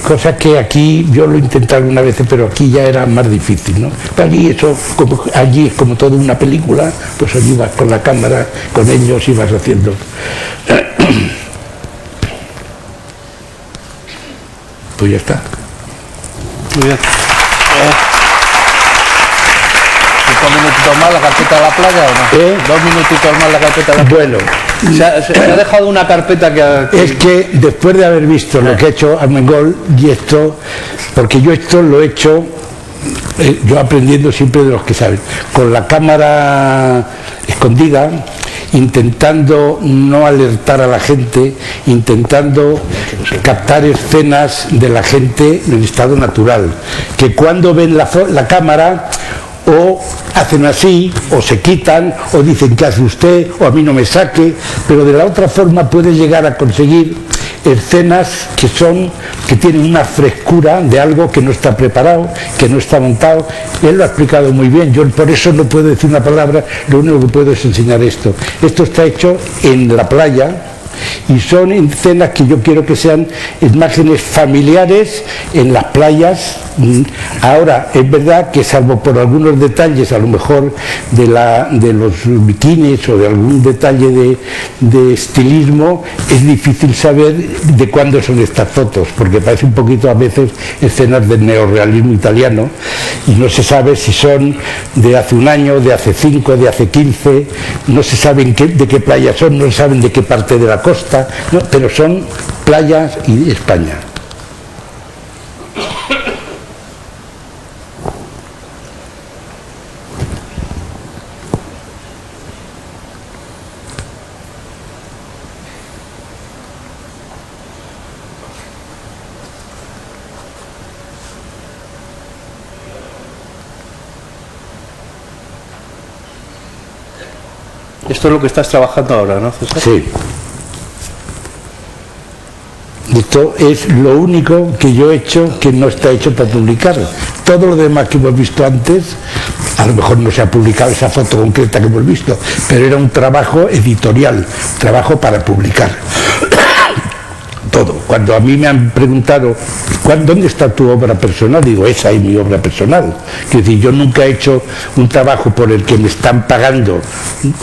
cosas que aquí yo lo intenté alguna vez, pero aquí ya era más difícil, ¿no? Allí es como toda una película, pues allí vas con la cámara, con ellos y vas haciendo. Pues ya está. Muy bien. 5 minutitos más la carpeta de la playa, ¿o no? 2 minutitos más la carpeta de la playa. Bueno, se ha dejado una carpeta que... Es que después de haber visto lo que ha hecho Armengol y esto, porque yo esto lo he hecho, yo aprendiendo siempre de los que saben, con la cámara escondida, intentando no alertar a la gente, intentando captar escenas de la gente en estado natural, que cuando ven la cámara o hacen así, o se quitan, o dicen ¿qué hace usted? O a mí no me saque, pero de la otra forma puede llegar a conseguir escenas que tienen una frescura de algo que no está preparado, que no está montado. Él lo ha explicado muy bien, yo por eso no puedo decir una palabra, lo único que puedo es enseñar esto. Esto está hecho en la playa, y son escenas que yo quiero que sean imágenes familiares en las playas. Ahora, es verdad que salvo por algunos detalles, a lo mejor de los bikinis o de algún detalle de estilismo, es difícil saber de cuándo son estas fotos, porque parece un poquito a veces escenas del neorrealismo italiano, y no se sabe si son de hace un año, de hace 5, de hace 15, no se sabe de qué playa son, no se saben de qué parte de la costa, no, pero son playas y España. Esto es lo que estás trabajando ahora, ¿no, César? Sí. Esto es lo único que yo he hecho que no está hecho para publicar. Todo lo demás que hemos visto antes, a lo mejor no se ha publicado esa foto concreta que hemos visto, pero era un trabajo editorial, trabajo para publicar. Todo. Cuando a mí me han preguntado ¿dónde está tu obra personal? Digo, esa es mi obra personal. Es decir, yo nunca he hecho un trabajo por el que me están pagando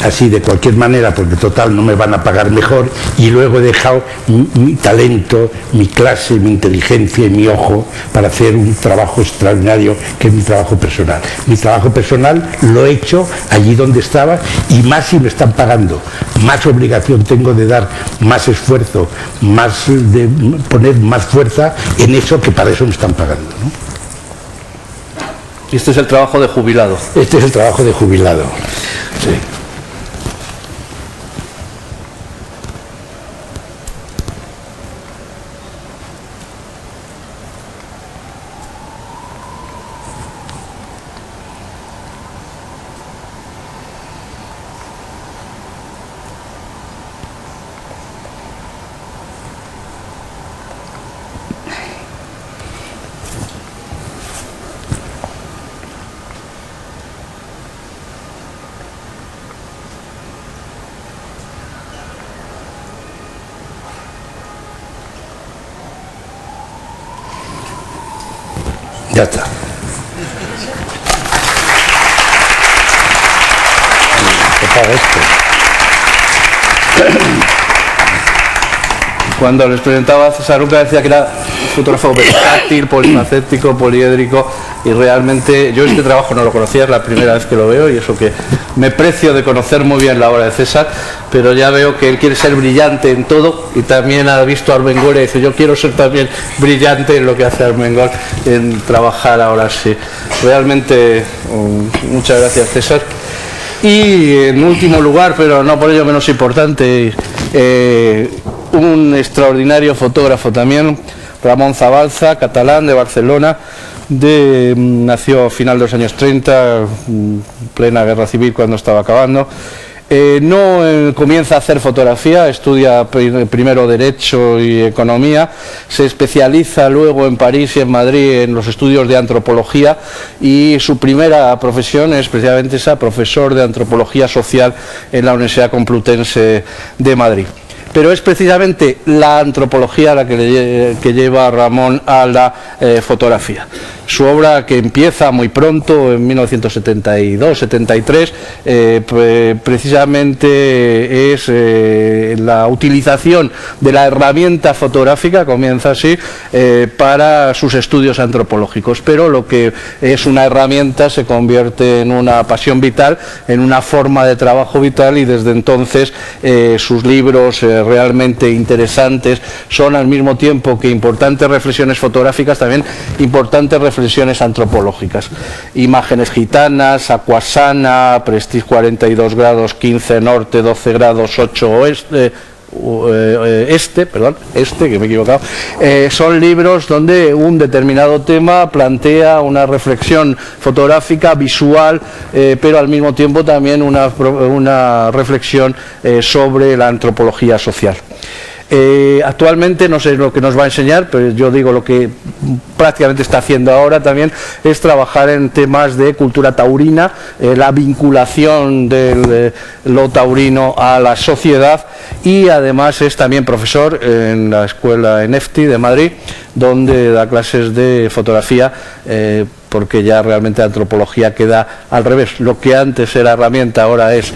así de cualquier manera, porque total no me van a pagar mejor, y luego he dejado mi talento, mi clase, mi inteligencia y mi ojo para hacer un trabajo extraordinario que es mi trabajo personal. Mi trabajo personal lo he hecho allí donde estaba, y más si me están pagando. Más obligación tengo de dar más esfuerzo, más de poner más fuerza en eso, que para eso me están pagando, ¿no? Y este es el trabajo de jubilado. Este es el trabajo de jubilado. Sí. Ya está. ¿Qué paga esto? cuando les presentaba a César Luca decía que era un fotógrafo versátil, polifacético, poliédrico, y realmente yo este trabajo no lo conocía, es la primera vez que lo veo, y eso que me precio de conocer muy bien la obra de César, pero ya veo que él quiere ser brillante en todo, y también ha visto a Armengol y dice, yo quiero ser también brillante en lo que hace Armengol, en trabajar ahora sí. Realmente, muchas gracias, César. Y en último lugar, pero no por ello menos importante, un extraordinario fotógrafo también, Ramón Zabalza, catalán de Barcelona, nació a final de los años 30, plena guerra civil cuando estaba acabando. No comienza a hacer fotografía, estudia primero Derecho y Economía, se especializa luego en París y en Madrid en los estudios de Antropología, y su primera profesión es precisamente esa, profesor de Antropología Social en la Universidad Complutense de Madrid. Pero es precisamente la antropología la que lleva a Ramón a la fotografía. Su obra, que empieza muy pronto, en 1972-73, precisamente es la utilización de la herramienta fotográfica, comienza así, para sus estudios antropológicos. Pero lo que es una herramienta se convierte en una pasión vital, en una forma de trabajo vital, y desde entonces sus libros realmente interesantes son, al mismo tiempo que importantes reflexiones fotográficas, también importantes reflexiones antropológicas. Imágenes gitanas, Aquasana, Prestige 42 grados, 15 norte, 12 grados, 8 oeste, que me he equivocado, son libros donde un determinado tema plantea una reflexión fotográfica, visual, pero al mismo tiempo también una reflexión sobre la antropología social. Actualmente, no sé lo que nos va a enseñar, pero yo digo lo que prácticamente está haciendo ahora también, es trabajar en temas de cultura taurina, la vinculación de lo taurino a la sociedad, y además es también profesor en la escuela ENEFTI de Madrid, donde da clases de fotografía, porque ya realmente la antropología queda al revés. Lo que antes era herramienta ahora es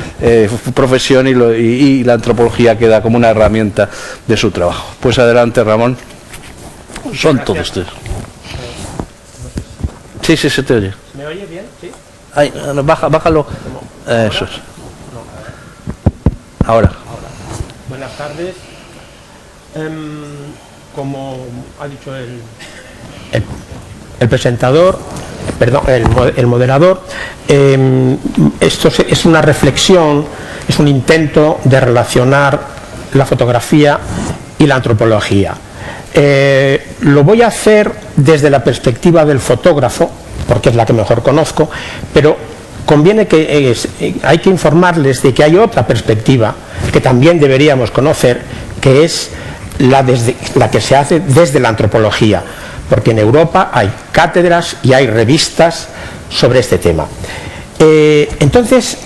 profesión, y la antropología queda como una herramienta de su trabajo. Pues adelante, Ramón. Son todos ustedes. Sí, sí, se te oye. ¿Me oye bien? ¿Sí? Ay, bájalo. Eso es. Ahora. Buenas tardes. Como ha dicho el presentador, perdón, el moderador, esto es una reflexión, es un intento de relacionar la fotografía y la antropología. Lo voy a hacer desde la perspectiva del fotógrafo, porque es la que mejor conozco, pero conviene hay que informarles de que hay otra perspectiva que también deberíamos conocer, que es la que se hace desde la antropología, porque en Europa hay cátedras y hay revistas sobre este tema. Entonces,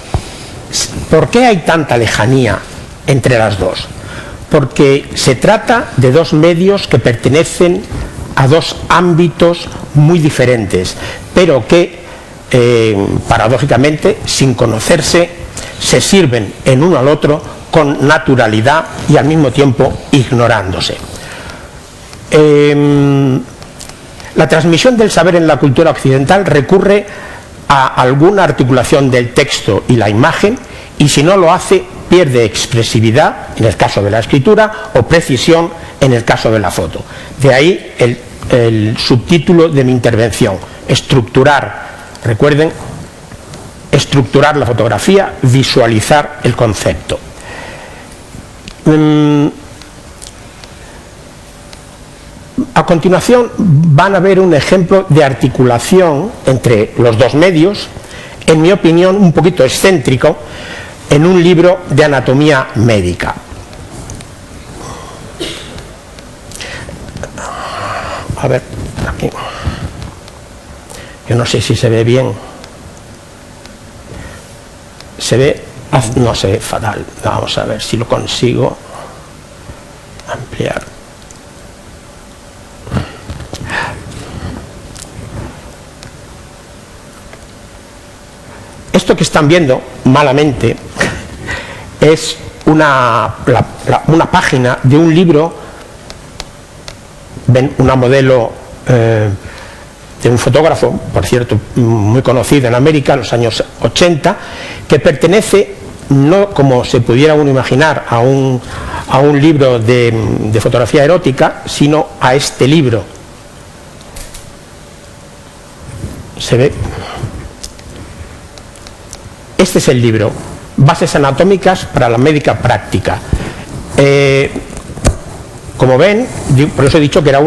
¿por qué hay tanta lejanía entre las dos? Porque se trata de dos medios que pertenecen a dos ámbitos muy diferentes, pero que, paradójicamente, sin conocerse, se sirven en uno al otro con naturalidad y al mismo tiempo ignorándose. La transmisión del saber en la cultura occidental recurre a alguna articulación del texto y la imagen, y si no lo hace, pierde expresividad en el caso de la escritura o precisión en el caso de la foto. De ahí el subtítulo de mi intervención: estructurar, recuerden, estructurar la fotografía, visualizar el concepto. A continuación van a ver un ejemplo de articulación entre los dos medios, en mi opinión un poquito excéntrico, en un libro de anatomía médica. A ver, aquí. Yo no sé si se ve bien. Se ve, no se ve fatal. Vamos a ver si lo consigo ampliar. Esto que están viendo malamente es una página de un libro ven una modelo de un fotógrafo, por cierto, muy conocido en América en los años 80, que pertenece, no como se pudiera uno imaginar, a un libro de fotografía erótica, sino a este libro. Se ve. Este es el libro, Bases anatómicas para la médica práctica. Como ven, por eso he dicho que era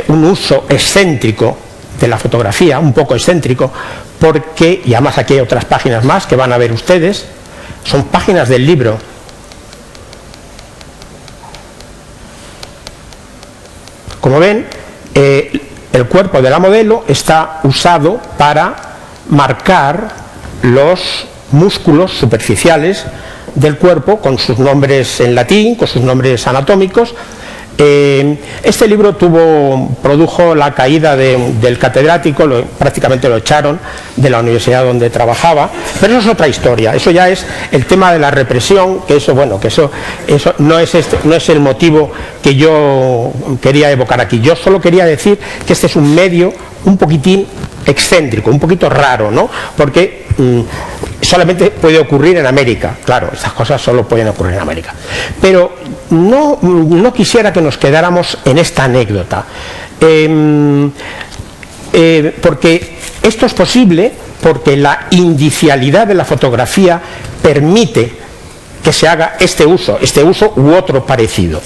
un uso excéntrico de la fotografía, un poco excéntrico, porque, y además aquí hay otras páginas más que van a ver ustedes, son páginas del libro. Como ven, el cuerpo de la modelo está usado para marcar los músculos superficiales del cuerpo con sus nombres en latín, con sus nombres anatómicos. Este libro produjo la caída del catedrático, prácticamente lo echaron de la universidad donde trabajaba, pero eso es otra historia, eso ya es el tema de la represión, que eso no es el motivo que yo quería evocar aquí. Yo solo quería decir que este es un medio un poquitín excéntrico, un poquito raro, ¿no? Porque solamente puede ocurrir en América, claro, estas cosas solo pueden ocurrir en América. Pero no quisiera que nos quedáramos en esta anécdota, porque esto es posible porque la indicialidad de la fotografía permite que se haga este uso u otro parecido.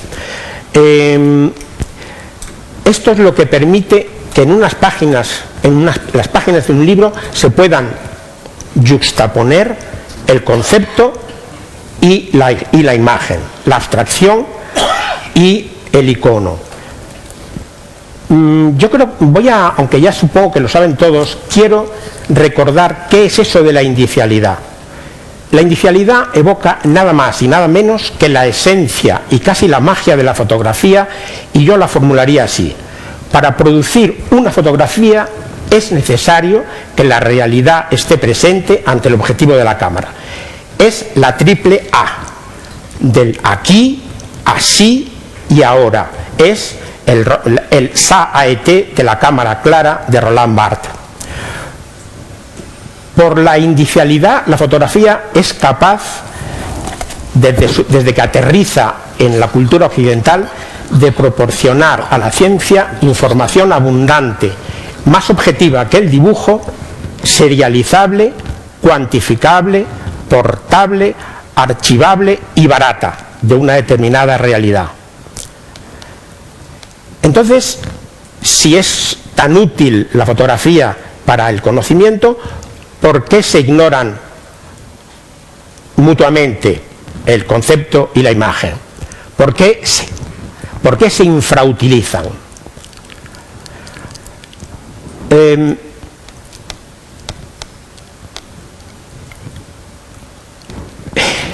Esto es lo que permite que en las páginas de un libro se puedan yuxtaponer el concepto y la imagen, la abstracción y el icono. Yo creo, aunque ya supongo que lo saben todos, quiero recordar qué es eso de la indicialidad. La indicialidad evoca nada más y nada menos que la esencia y casi la magia de la fotografía, y yo la formularía así: para producir una fotografía es necesario que la realidad esté presente ante el objetivo de la cámara. Es la triple A, del aquí, así y ahora. Es el SAAET de la cámara clara de Roland Barthes. Por la indicialidad, la fotografía es capaz, desde que aterriza en la cultura occidental, de proporcionar a la ciencia información abundante, más objetiva que el dibujo, serializable, cuantificable, portable, archivable y barata, de una determinada realidad. Entonces, si es tan útil la fotografía para el conocimiento, ¿por qué se ignoran mutuamente el concepto y la imagen? ¿Por qué se infrautilizan?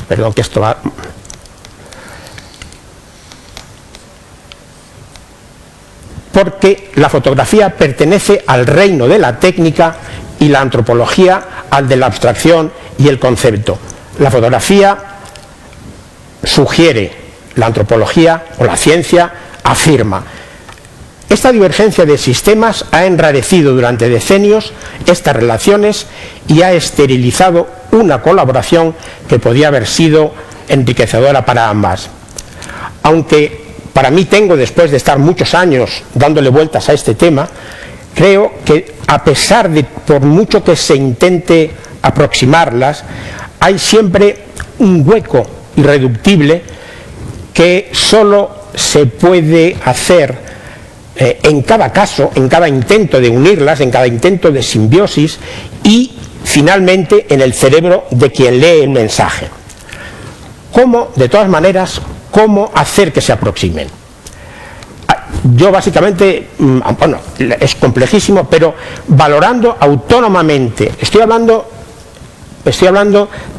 Perdón, que esto va... Porque la fotografía pertenece al reino de la técnica y la antropología al de la abstracción y el concepto. La fotografía sugiere, la antropología o la ciencia afirma. Esta divergencia de sistemas ha enrarecido durante decenios estas relaciones y ha esterilizado una colaboración que podía haber sido enriquecedora para ambas. Aunque para mí después de estar muchos años dándole vueltas a este tema, creo que a pesar de, por mucho que se intente aproximarlas, hay siempre un hueco irreductible que solo se puede hacer en cada caso, en cada intento de unirlas, en cada intento de simbiosis y finalmente en el cerebro de quien lee el mensaje. ¿Cómo, de todas maneras, cómo hacer que se aproximen? Yo básicamente, bueno, es complejísimo, pero valorando autónomamente, estoy hablando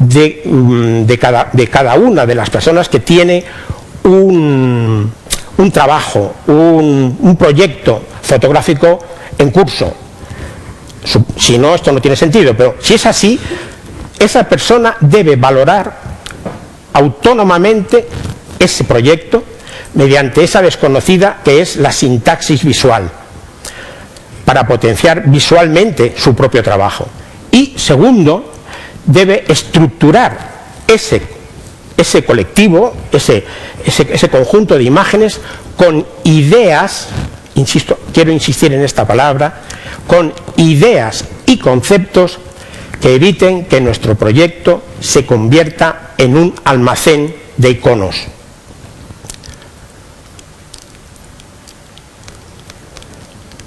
de cada una de las personas que tiene un trabajo, un proyecto fotográfico en curso. Si no, esto no tiene sentido, pero si es así, esa persona debe valorar autónomamente ese proyecto mediante esa desconocida que es la sintaxis visual, para potenciar visualmente su propio trabajo. Y segundo, debe estructurar ese colectivo, ese conjunto de imágenes con ideas, insisto, quiero insistir en esta palabra, con ideas y conceptos que eviten que nuestro proyecto se convierta en un almacén de iconos.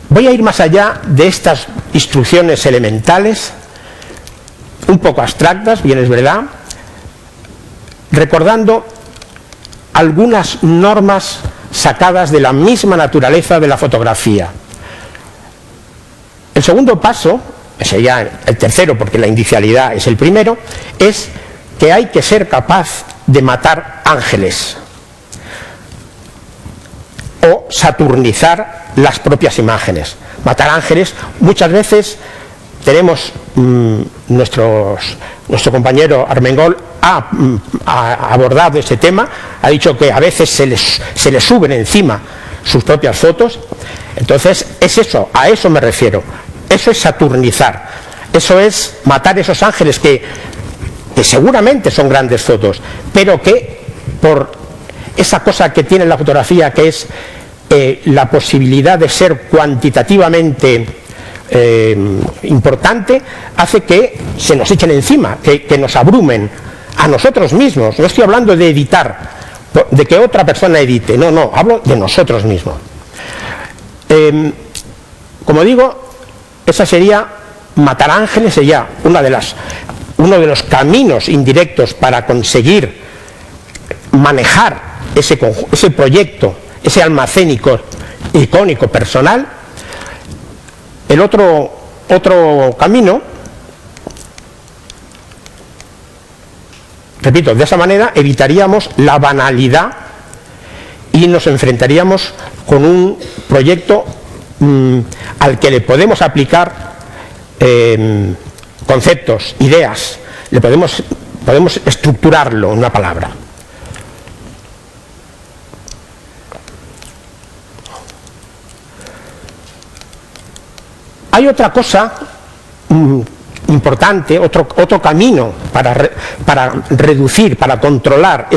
Voy a ir más allá de estas instrucciones elementales, un poco abstractas, bien es verdad, recordando algunas normas sacadas de la misma naturaleza de la fotografía. El segundo paso, sería el tercero porque la inicialidad es el primero, es que hay que ser capaz de matar ángeles o saturnizar las propias imágenes. Matar ángeles, muchas veces tenemos, nuestro compañero Armengol ha abordado ese tema, ha dicho que a veces se les suben encima sus propias fotos. Entonces es eso, a eso me refiero, eso es saturnizar, eso es matar esos ángeles que seguramente son grandes fotos, pero que por esa cosa que tiene la fotografía, que es la posibilidad de ser cuantitativamente importante, hace que se nos echen encima, que nos abrumen a nosotros mismos. No estoy hablando de editar, de que otra persona edite, no, hablo de nosotros mismos. Como digo, esa sería, matar ángeles sería uno de los caminos indirectos para conseguir manejar ese proyecto, ese almacén icónico personal. El otro camino, repito, de esa manera evitaríamos la banalidad y nos enfrentaríamos con un proyecto al que le podemos aplicar conceptos, ideas, podemos estructurarlo en una palabra. Hay otra cosa importante, otro camino para reducir, para controlar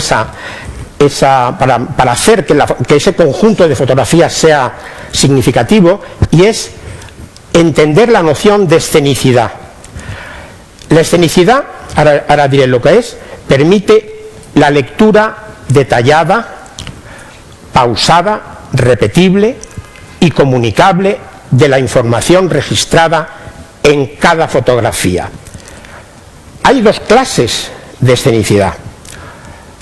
para hacer que ese conjunto de fotografías sea significativo, y es entender la noción de escenicidad. La escenicidad, ahora diré lo que es, permite la lectura detallada, pausada, repetible y comunicable de la información registrada en cada fotografía. Hay dos clases de escenicidad.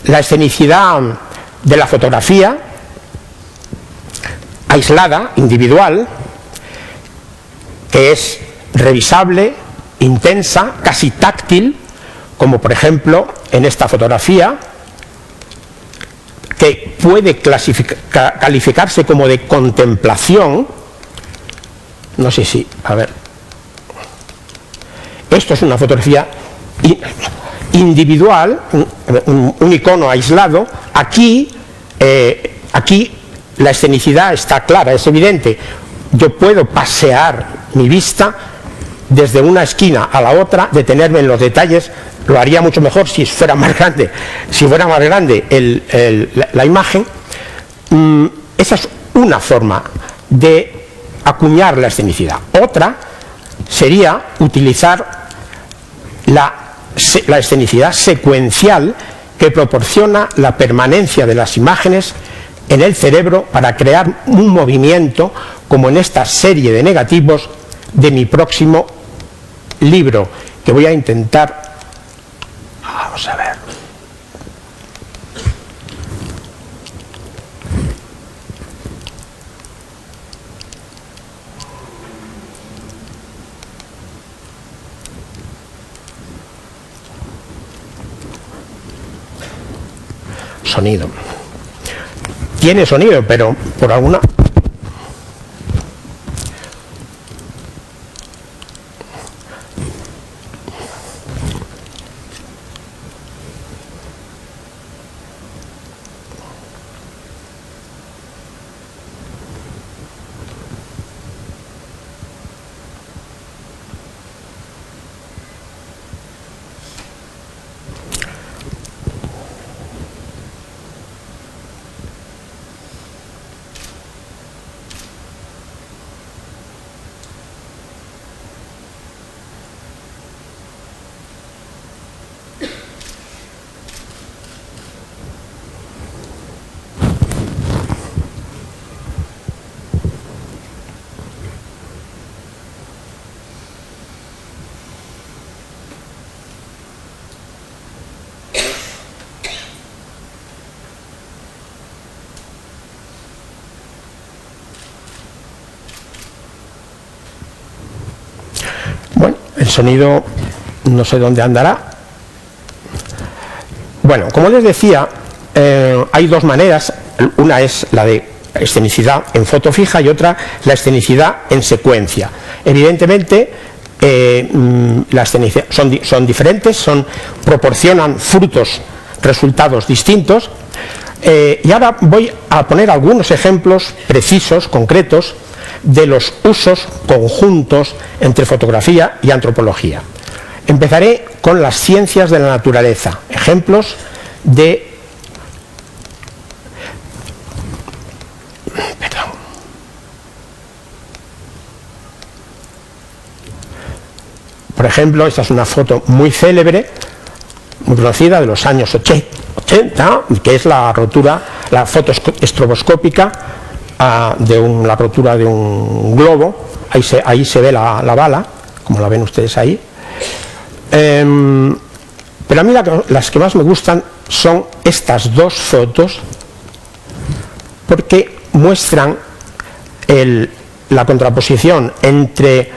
La escenicidad de la fotografía, aislada, individual, que es revisable, intensa, casi táctil, como por ejemplo en esta fotografía, que puede calificarse como de contemplación. No sé si, a ver, esto es una fotografía individual, un icono aislado. Aquí la escenicidad está clara, es evidente. Yo puedo pasear mi vista desde una esquina a la otra, detenerme en los detalles. Lo haría mucho mejor si fuera más grande, la imagen. Esa es una forma de acuñar la escenicidad. Otra sería utilizar la escenicidad secuencial, que proporciona la permanencia de las imágenes en el cerebro para crear un movimiento, como en esta serie de negativos de mi próximo libro, que voy a intentar. Vamos a ver. Sonido. Tiene sonido, pero por alguna... El sonido no sé dónde andará. Bueno, como les decía, hay dos maneras. Una es la de escenicidad en foto fija y otra la escenicidad en secuencia. Evidentemente, la escenicidad son diferentes, proporcionan resultados distintos. Y ahora voy a poner algunos ejemplos precisos, concretos, de los usos conjuntos entre fotografía y antropología. Empezaré con las ciencias de la naturaleza, ejemplos de... Perdón. Por ejemplo, esta es una foto muy célebre, muy conocida, de los años 80, que es la foto estroboscópica de la rotura de un globo. Ahí se ve la bala, como la ven ustedes ahí. Pero a mí las que más me gustan son estas dos fotos, porque muestran la contraposición entre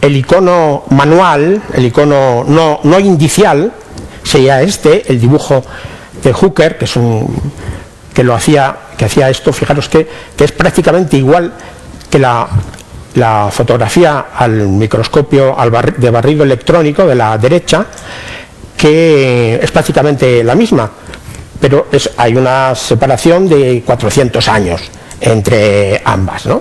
el icono manual, el icono no indicial, sería el dibujo de Hooker, que hacía esto. Fijaros que es prácticamente igual que la fotografía al microscopio de barrido electrónico de la derecha, que es prácticamente la misma, pero hay una separación de 400 años entre ambas, ¿no?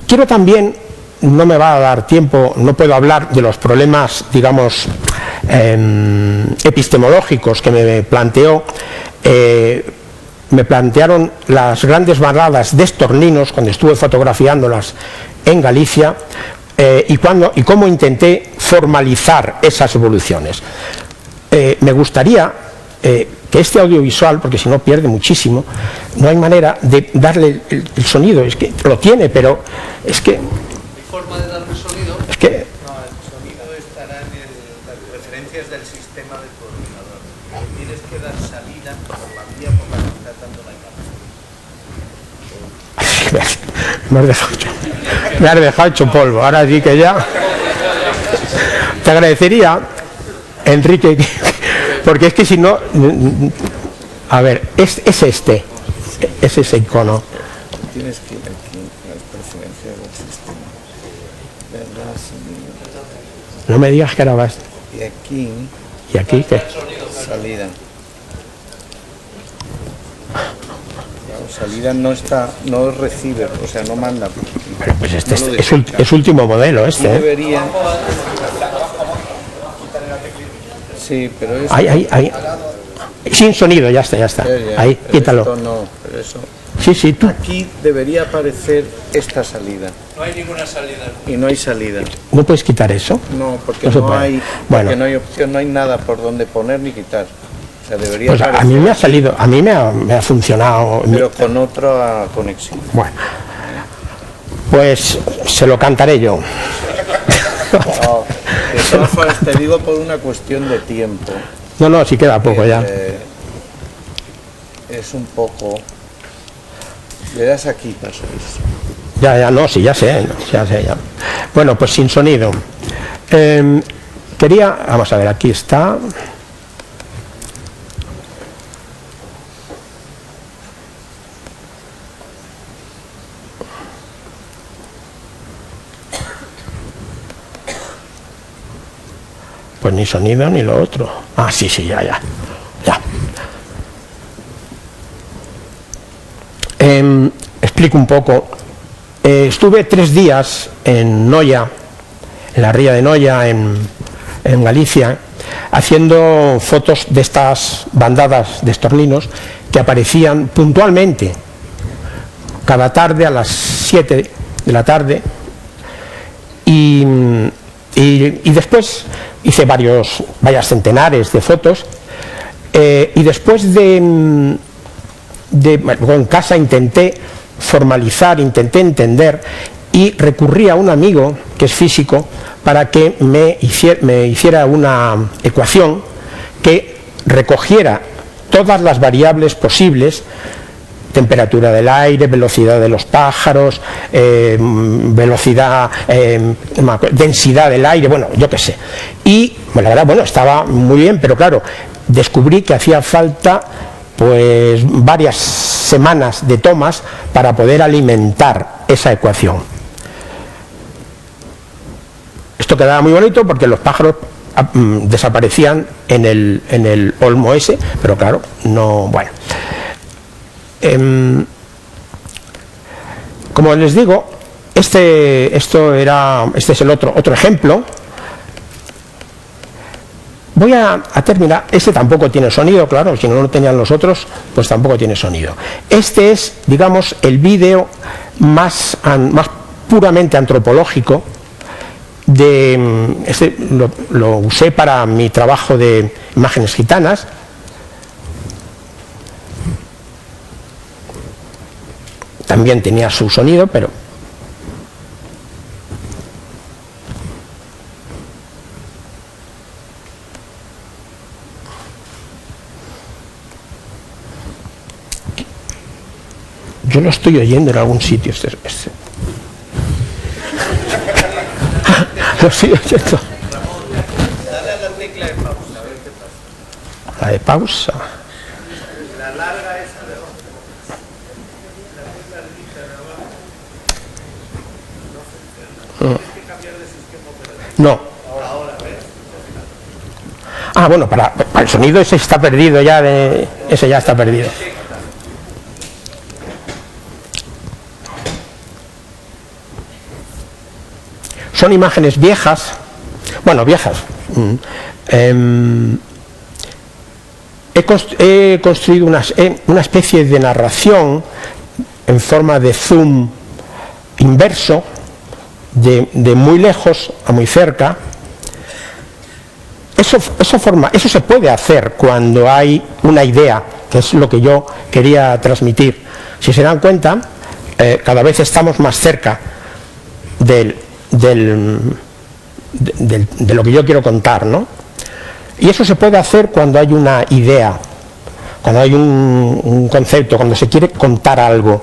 Quiero también, no me va a dar tiempo, no puedo hablar de los problemas, digamos, epistemológicos que me plantearon las grandes bandadas de estorninos cuando estuve fotografiándolas en Galicia, y cómo intenté formalizar esas evoluciones. Me gustaría que este audiovisual, porque si no pierde muchísimo, no hay manera de darle el sonido, es que lo tiene, pero es que... ¿Forma de darle sonido? Es que... No, el sonido estará en las referencias del sistema de tu ordenador. Tienes que dar salida por la vía por la que está dando la imagen. Me has dejado hecho polvo, ahora sí que ya... Te agradecería, Enrique, porque es que si no... A ver, es ese icono. Tienes que ir aquí, las preferencias del sistema. ¿Verdad? No me digas que ahora vas... Y aquí... ¿Y aquí qué? Salida. Claro, salida no recibe, o sea, no manda. Pero pues No es último modelo este, ¿eh? Debería... Sí, pero es... Ahí. Sin sonido, ya está. Ahí, pero quítalo. Esto no, pero eso... Sí, tú. Aquí debería aparecer esta salida. No hay ninguna salida. Y no hay salida. ¿No puedes quitar eso? No, porque No se no puede. hay, Bueno. porque no hay opción, no hay nada por donde poner ni quitar. O sea, debería Pues a aparecer, mí me ha salido, a mí me ha funcionado. pero con otra conexión. Bueno, pues se lo cantaré yo. No, de todas formas, te digo por una cuestión de tiempo. No, sí queda poco ya. Es un poco... Le das aquí, paso eso. Ya, no, sí, ya sé. Bueno, pues sin sonido. Vamos a ver, aquí está. Pues ni sonido ni lo otro. Ah, sí, ya. Explico un poco. Estuve 3 días en Noia, en la ría de Noia, en Galicia, haciendo fotos de estas bandadas de estorninos que aparecían puntualmente cada tarde a las 7 de la tarde, y después hice varias centenares de fotos, y después en casa intenté formalizar, intenté entender, y recurrí a un amigo que es físico para que me hiciera una ecuación que recogiera todas las variables posibles temperatura del aire, velocidad de los pájaros, velocidad, densidad del aire, bueno, yo qué sé. Y bueno, la verdad, bueno, estaba muy bien, pero claro, descubrí que hacía falta pues varias semanas de tomas para poder alimentar esa ecuación. Esto quedaba muy bonito porque los pájaros desaparecían en el olmo ese, pero claro, no, bueno. Como les digo, este es el otro ejemplo. Voy a terminar. Este tampoco tiene sonido, claro, si no lo tenían los otros, pues tampoco tiene sonido. Este es, digamos, el vídeo más puramente antropológico. Lo usé para mi trabajo de imágenes gitanas. También tenía su sonido, pero yo lo estoy oyendo en algún sitio. Lo estoy oyendo. Dale a la tecla de pausa, a ver qué pasa. La de pausa. La larga esa de abajo. No. Ah, bueno, para el sonido ese está perdido ya, ese ya está perdido. Son imágenes viejas, bueno, viejas. He construido una especie de narración en forma de zoom inverso, de muy lejos a muy cerca. Eso se puede hacer cuando hay una idea, que es lo que yo quería transmitir. Si se dan cuenta, cada vez estamos más cerca de lo que yo quiero contar, ¿no? Y eso se puede hacer cuando hay una idea, cuando hay un concepto, cuando se quiere contar algo.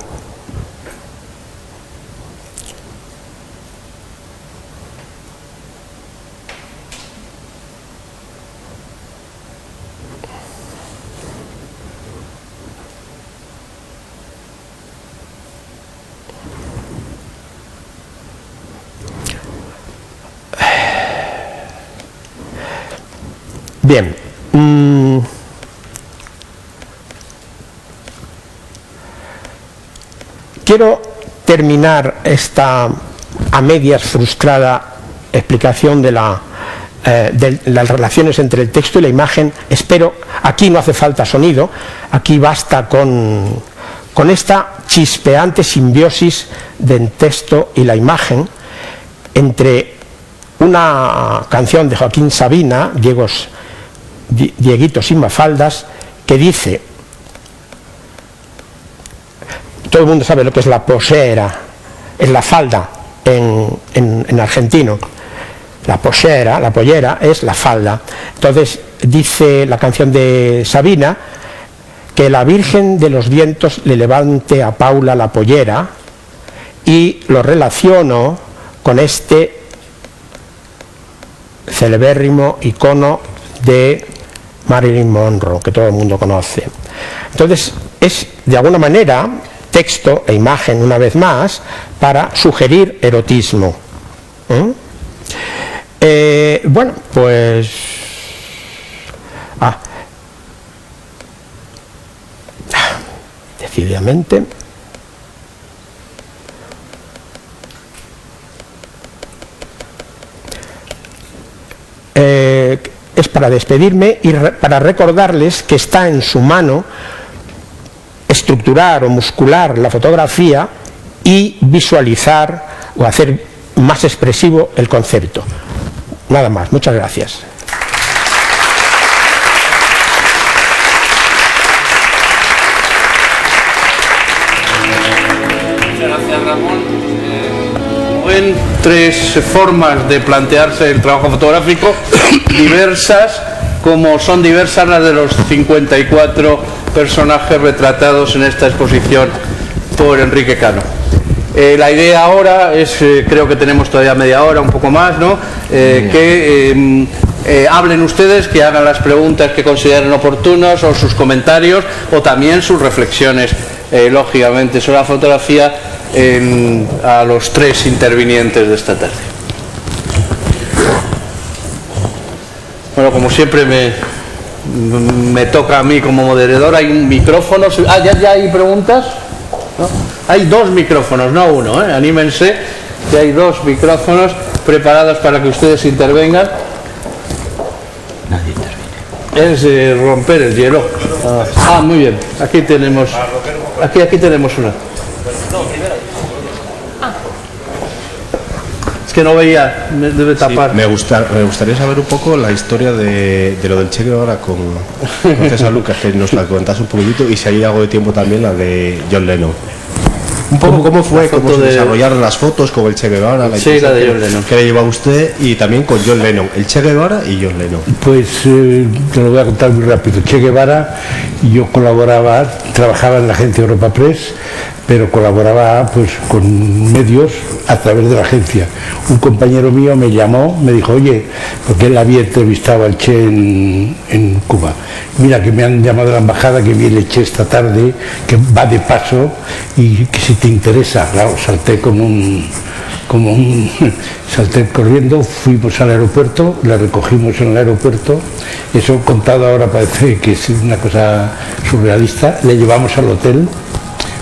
Bien, quiero terminar esta a medias frustrada explicación de las relaciones entre el texto y la imagen. Espero, aquí no hace falta sonido, aquí basta con esta chispeante simbiosis del texto y la imagen entre una canción de Joaquín Sabina, Dieguito sin Mafaldas, que dice, todo el mundo sabe lo que es la posera, es la falda en argentino, la posera, la pollera es la falda. Entonces dice la canción de Sabina que la Virgen de los Vientos le levante a Paula la pollera, y lo relaciono con este celebérrimo icono de Marilyn Monroe, que todo el mundo conoce. Entonces, es de alguna manera texto e imagen, una vez más, para sugerir erotismo. Bueno, pues decididamente es para despedirme y para recordarles que está en su mano estructurar o muscular la fotografía y visualizar o hacer más expresivo el concepto. Nada más, muchas gracias. Muchas gracias, Ramón. Como ven, tres formas de plantearse el trabajo fotográfico diversas, como son diversas las de los 54 personajes retratados en esta exposición por Enrique Cano. La idea ahora es, creo que tenemos todavía media hora, un poco más, ¿no? Que hablen ustedes, que hagan las preguntas que consideren oportunas o sus comentarios o también sus reflexiones, lógicamente, sobre la fotografía a los tres intervinientes de esta tarde. Bueno, como siempre me toca a mí como moderador, hay un micrófono. ¿Ya hay preguntas? ¿No? Hay dos micrófonos, no uno, anímense, que hay dos micrófonos preparados para que ustedes intervengan. Nadie interviene. Es romper el hielo. Muy bien, aquí tenemos una. Es que no veía, me debe tapar. Sí, me gustaría saber un poco la historia de lo del Che Guevara con César Lucas, que nos la contase un poquitito, y si hay algo de tiempo también la de John Lennon. Un poco cómo fue, cómo se desarrollaron las fotos con el Che Guevara, la de John Lennon, que le lleva usted, y también con John Lennon, el Che Guevara y John Lennon. Pues te lo voy a contar muy rápido. Che Guevara, yo trabajaba en la agencia Europa Press, pero colaboraba pues con medios a través de la agencia. Un compañero mío me llamó, me dijo, oye, porque él había entrevistado al Che en Cuba, mira que me han llamado de la embajada, que viene el Che esta tarde, que va de paso y que si te interesa. Claro, salté salté corriendo, fuimos al aeropuerto, la recogimos en el aeropuerto. Eso contado ahora parece que es una cosa surrealista. Le llevamos al hotel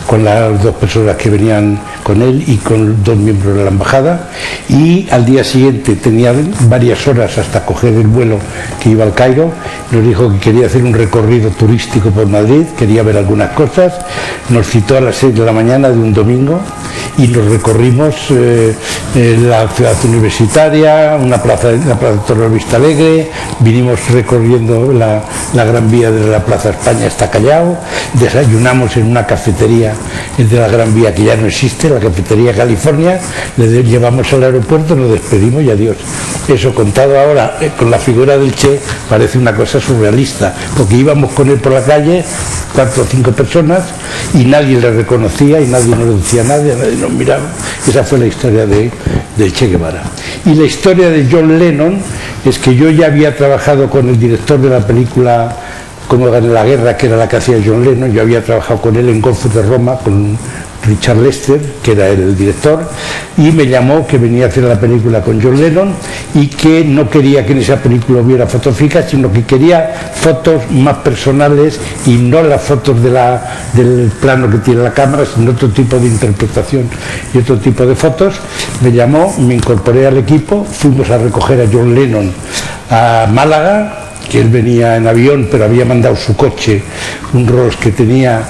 con las dos personas que venían con él y con dos miembros de la embajada, y al día siguiente tenía varias horas hasta coger el vuelo que iba al Cairo. Nos dijo que quería hacer un recorrido turístico por Madrid, quería ver algunas cosas. Nos citó a las 6 de la mañana de un domingo y nos recorrimos la ciudad universitaria, la plaza Torre Vista Alegre, vinimos recorriendo la Gran Vía de la Plaza España hasta Callao, desayunamos en una cafetería de la Gran Vía que ya no existe, la cafetería California, le llevamos al aeropuerto, nos despedimos y adiós. Eso contado ahora con la figura del Che parece una cosa surrealista, porque íbamos con él por la calle, 4 o 5 personas, y nadie le reconocía y nadie nos decía nada, nadie nos miraba. Esa fue la historia de Che Guevara. Y la historia de John Lennon es que yo ya había trabajado con el director de la película Cómo gané la guerra, que era la que hacía John Lennon. Yo había trabajado con él en Golfo de Roma, con Richard Lester, que era el director, y me llamó que venía a hacer la película con John Lennon y que no quería que en esa película hubiera fotos fijas, sino que quería fotos más personales y no las fotos del plano que tiene la cámara, sino otro tipo de interpretación y otro tipo de fotos. Me llamó, me incorporé al equipo, fuimos a recoger a John Lennon a Málaga, que él venía en avión, pero había mandado su coche, un Rolls que tenía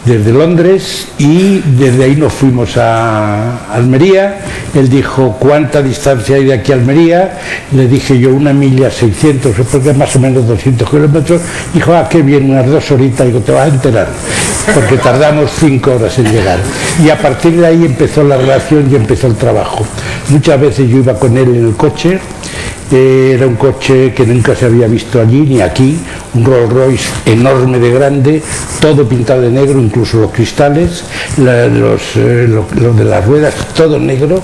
desde Londres, y desde ahí nos fuimos a Almería. Él dijo, ¿cuánta distancia hay de aquí a Almería? Le dije yo, 1 milla 600, porque es más o menos 200 kilómetros. Dijo, qué bien, unas 2 horitas. Digo, te vas a enterar, porque tardamos 5 horas en llegar. Y a partir de ahí empezó la relación y empezó el trabajo. Muchas veces yo iba con él en el coche. Era un coche que nunca se había visto allí ni aquí, un Rolls Royce enorme de grande, todo pintado de negro, incluso los cristales, los de las ruedas, todo negro,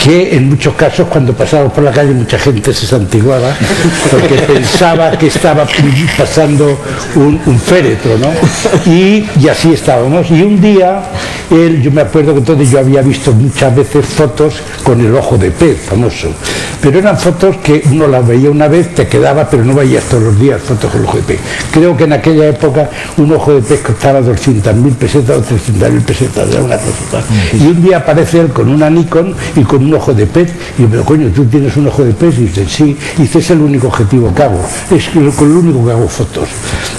que en muchos casos cuando pasábamos por la calle mucha gente se santiguaba porque pensaba que estaba pasando un féretro, ¿no? Y así estábamos. Y un día, yo me acuerdo que entonces yo había visto muchas veces fotos con el ojo de pez famoso, pero eran fotos que uno las veía una vez, te quedaba, pero no veías todos los días fotos con el ojo de pez. Creo que en aquella época un ojo de pez costaba 200.000 pesetas o 300.000 pesetas, era una cosa. Y un día aparece él con una Nikon y con un ojo de pez, y yo, pero coño, ¿tú tienes un ojo de pez? Y dice, sí. Y dice, es el único objetivo que hago, es con lo único que hago fotos.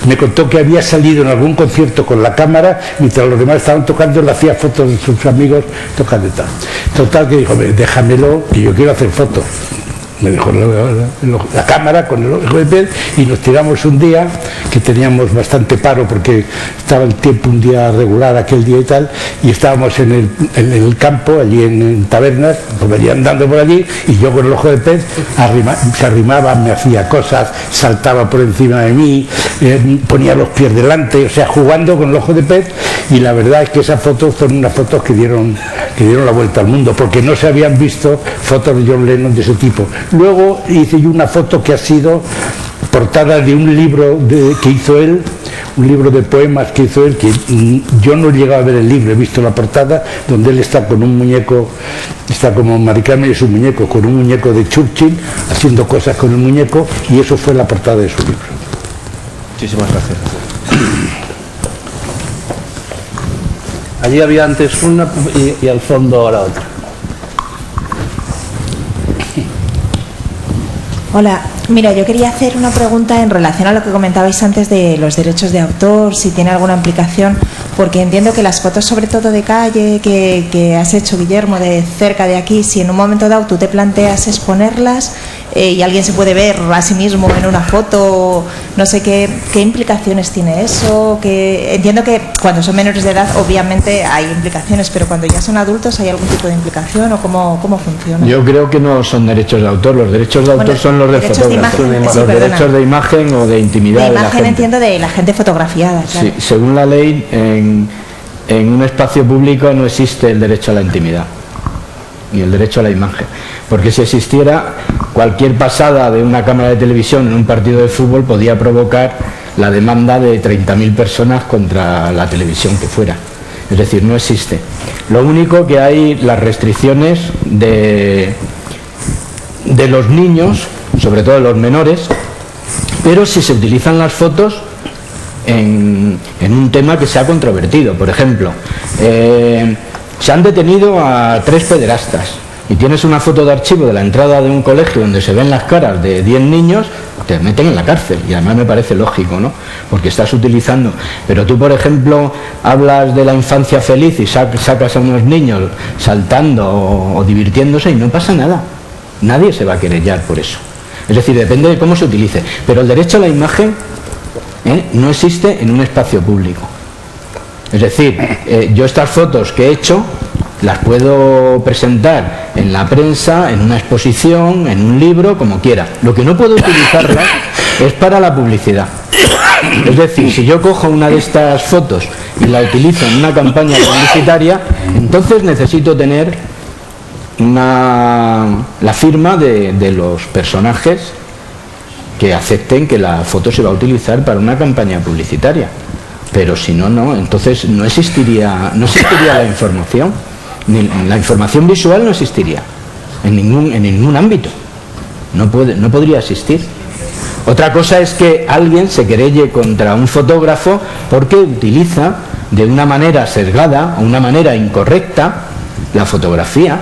Me contó que había salido en algún concierto con la cámara, mientras los demás estaban tocando, le hacía fotos de sus amigos tocando y tal. Total que dijo, déjamelo, que yo quiero hacer fotos. me dejó la cámara con el ojo de pez y nos tiramos un día que teníamos bastante paro porque estaba el tiempo un día regular aquel día y tal, y estábamos en el campo, allí en Tabernas, pues venía andando por allí y yo con el ojo de pez se arrimaba, me hacía cosas, saltaba por encima de mí, ponía los pies delante, o sea, jugando con el ojo de pez, y la verdad es que esas fotos fueron unas fotos que dieron la vuelta al mundo, porque no se habían visto fotos de John Lennon de ese tipo. Luego hice yo una foto que ha sido portada de un libro que hizo él, un libro de poemas que hizo él, que yo no he llegado a ver el libro, he visto la portada, donde él está con un muñeco, está como Mari Carmen y su muñeco, con un muñeco de Churchill, haciendo cosas con el muñeco, y eso fue la portada de su libro. Muchísimas gracias. Allí había antes una y al fondo ahora otra. Hola, mira, yo quería hacer una pregunta en relación a lo que comentabais antes de los derechos de autor, si tiene alguna implicación, porque entiendo que las fotos, sobre todo de calle, que has hecho, Guillermo, de cerca de aquí, si en un momento dado tú te planteas exponerlas y alguien se puede ver a sí mismo en una foto, no sé qué implicaciones tiene eso, que entiendo que cuando son menores de edad obviamente hay implicaciones, pero cuando ya son adultos ¿hay algún tipo de implicación o cómo funciona? Yo creo que no son derechos de autor, los derechos de autor son los de fotógrafo, los derechos de imagen o de intimidad de la imagen, gente. Entiendo de la gente fotografiada, claro. Sí, según la ley, en un espacio público no existe el derecho a la intimidad ni el derecho a la imagen, porque si existiera, cualquier pasada de una cámara de televisión en un partido de fútbol podía provocar la demanda de 30.000 personas contra la televisión que fuera. Es decir, no existe. Lo único que hay, las restricciones de los niños, sobre todo de los menores, pero si se utilizan las fotos en un tema que se ha controvertido. Por ejemplo, se han detenido a 3 pederastas y tienes una foto de archivo de la entrada de un colegio donde se ven las caras de 10 niños, te meten en la cárcel, y además me parece lógico, ¿no? Porque estás utilizando. Pero tú, por ejemplo, hablas de la infancia feliz y sacas a unos niños saltando o divirtiéndose y no pasa nada. Nadie se va a querellar por eso. Es decir, depende de cómo se utilice. Pero el derecho a la imagen no existe en un espacio público. Es decir, yo estas fotos que he hecho las puedo presentar en la prensa, en una exposición, en un libro, como quiera. Lo que no puedo utilizarlas es para la publicidad. Es decir, si yo cojo una de estas fotos y la utilizo en una campaña publicitaria, entonces necesito tener la firma de los personajes que acepten que la foto se va a utilizar para una campaña publicitaria. Pero si no, no, entonces no existiría la información. La información visual no existiría en ningún ámbito. No podría existir. Otra cosa es que alguien se querelle contra un fotógrafo porque utiliza de una manera sesgada o una manera incorrecta la fotografía.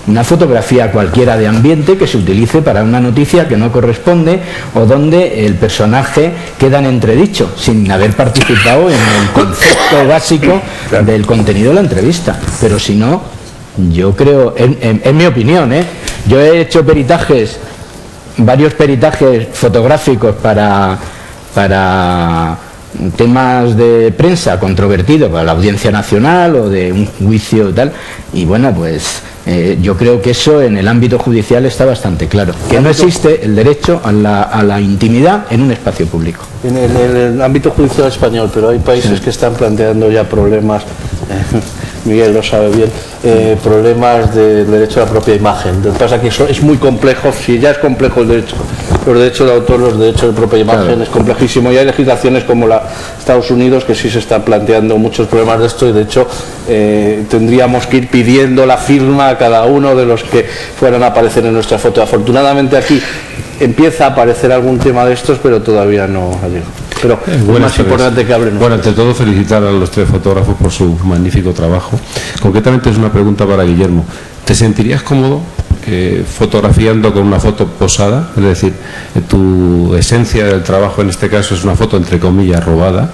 Una fotografía cualquiera de ambiente que se utilice para una noticia que no corresponde o donde el personaje queda en entredicho sin haber participado en el concepto básico del contenido de la entrevista. Pero si no, yo creo, en mi opinión, yo he hecho varios peritajes fotográficos para temas de prensa controvertidos para la Audiencia Nacional o de un juicio y tal, y bueno, pues yo creo que eso en el ámbito judicial está bastante claro, que no existe el derecho a la intimidad en un espacio público. En el ámbito judicial español, pero hay países que están planteando ya problemas, Miguel lo sabe bien, problemas del derecho a la propia imagen. Lo que pasa es que eso es muy complejo, si ya es complejo los derechos de autor, los derechos de propia imagen, claro, es complejísimo, y hay legislaciones como la de Estados Unidos que sí se están planteando muchos problemas de esto, y de hecho tendríamos que ir pidiendo la firma a cada uno de los que fueran a aparecer en nuestra foto. Afortunadamente aquí empieza a aparecer algún tema de estos, pero todavía no ha llegado. Pero es más importante que hablen. Bueno, ante todo felicitar a los 3 fotógrafos por su magnífico trabajo. Concretamente es una pregunta para Guillermo. ¿Te sentirías cómodo fotografiando con una foto posada? Es decir, tu esencia del trabajo en este caso es una foto entre comillas robada,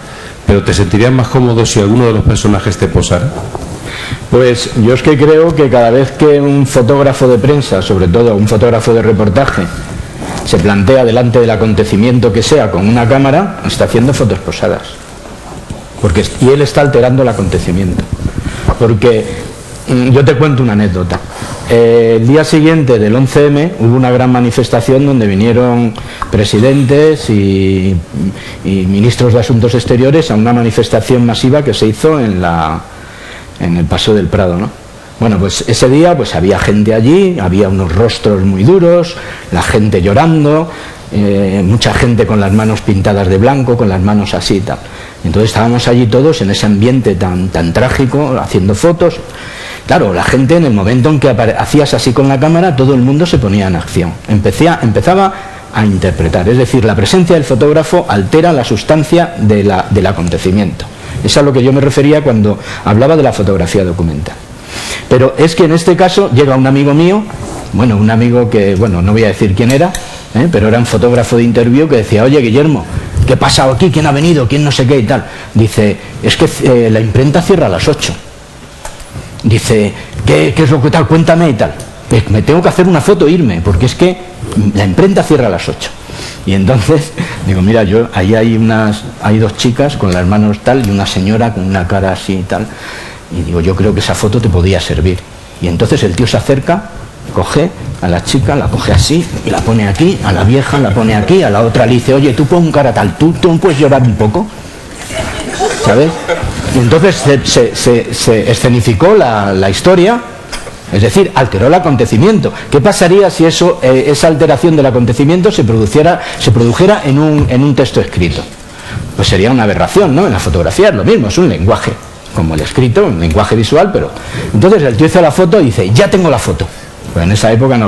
pero ¿te sentirías más cómodo si alguno de los personajes te posara? Pues yo es que creo que cada vez que un fotógrafo de prensa, sobre todo un fotógrafo de reportaje, se plantea delante del acontecimiento que sea con una cámara, está haciendo fotos posadas. Y él está alterando el acontecimiento. Porque yo te cuento una anécdota. El día siguiente del 11M hubo una gran manifestación donde vinieron presidentes y ministros de Asuntos Exteriores a una manifestación masiva que se hizo en el Paseo del Prado, ¿no? Bueno, pues ese día pues había gente allí, había unos rostros muy duros, la gente llorando, mucha gente con las manos pintadas de blanco, con las manos así y tal. Entonces estábamos allí todos en ese ambiente tan trágico, haciendo fotos. Claro, la gente en el momento en que hacías así con la cámara, todo el mundo se ponía en acción. Empezaba a interpretar, es decir, la presencia del fotógrafo altera la sustancia del acontecimiento. Eso es a lo que yo me refería cuando hablaba de la fotografía documental. Pero es que en este caso llega un amigo mío, bueno, un amigo que, bueno, no voy a decir quién era, pero era un fotógrafo de interview que decía: oye, Guillermo, ¿qué ha pasado aquí? ¿Quién ha venido? ¿Quién no sé qué y tal? Dice, es que la imprenta cierra a las 8. Dice, ¿qué es lo que tal? Cuéntame y tal. Me tengo que hacer una foto e irme, porque es que la imprenta cierra a las 8. Y entonces digo, mira, ahí hay dos chicas con las manos tal y una señora con una cara así y tal. Y digo, yo creo que esa foto te podía servir. Y entonces el tío se acerca, coge a la chica, la coge así y la pone aquí, a la vieja la pone aquí, a la otra le dice, oye, tú pon cara tal, tú puedes llorar un poco, ¿sabes? Y entonces se escenificó la historia, es decir, alteró el acontecimiento. ¿Qué pasaría si esa alteración del acontecimiento se produjera en un texto escrito? Pues sería una aberración, ¿no? En la fotografía es lo mismo, es un lenguaje, como el escrito, un lenguaje visual, pero... Entonces el tío hizo la foto y dice, ya tengo la foto. Pues en esa época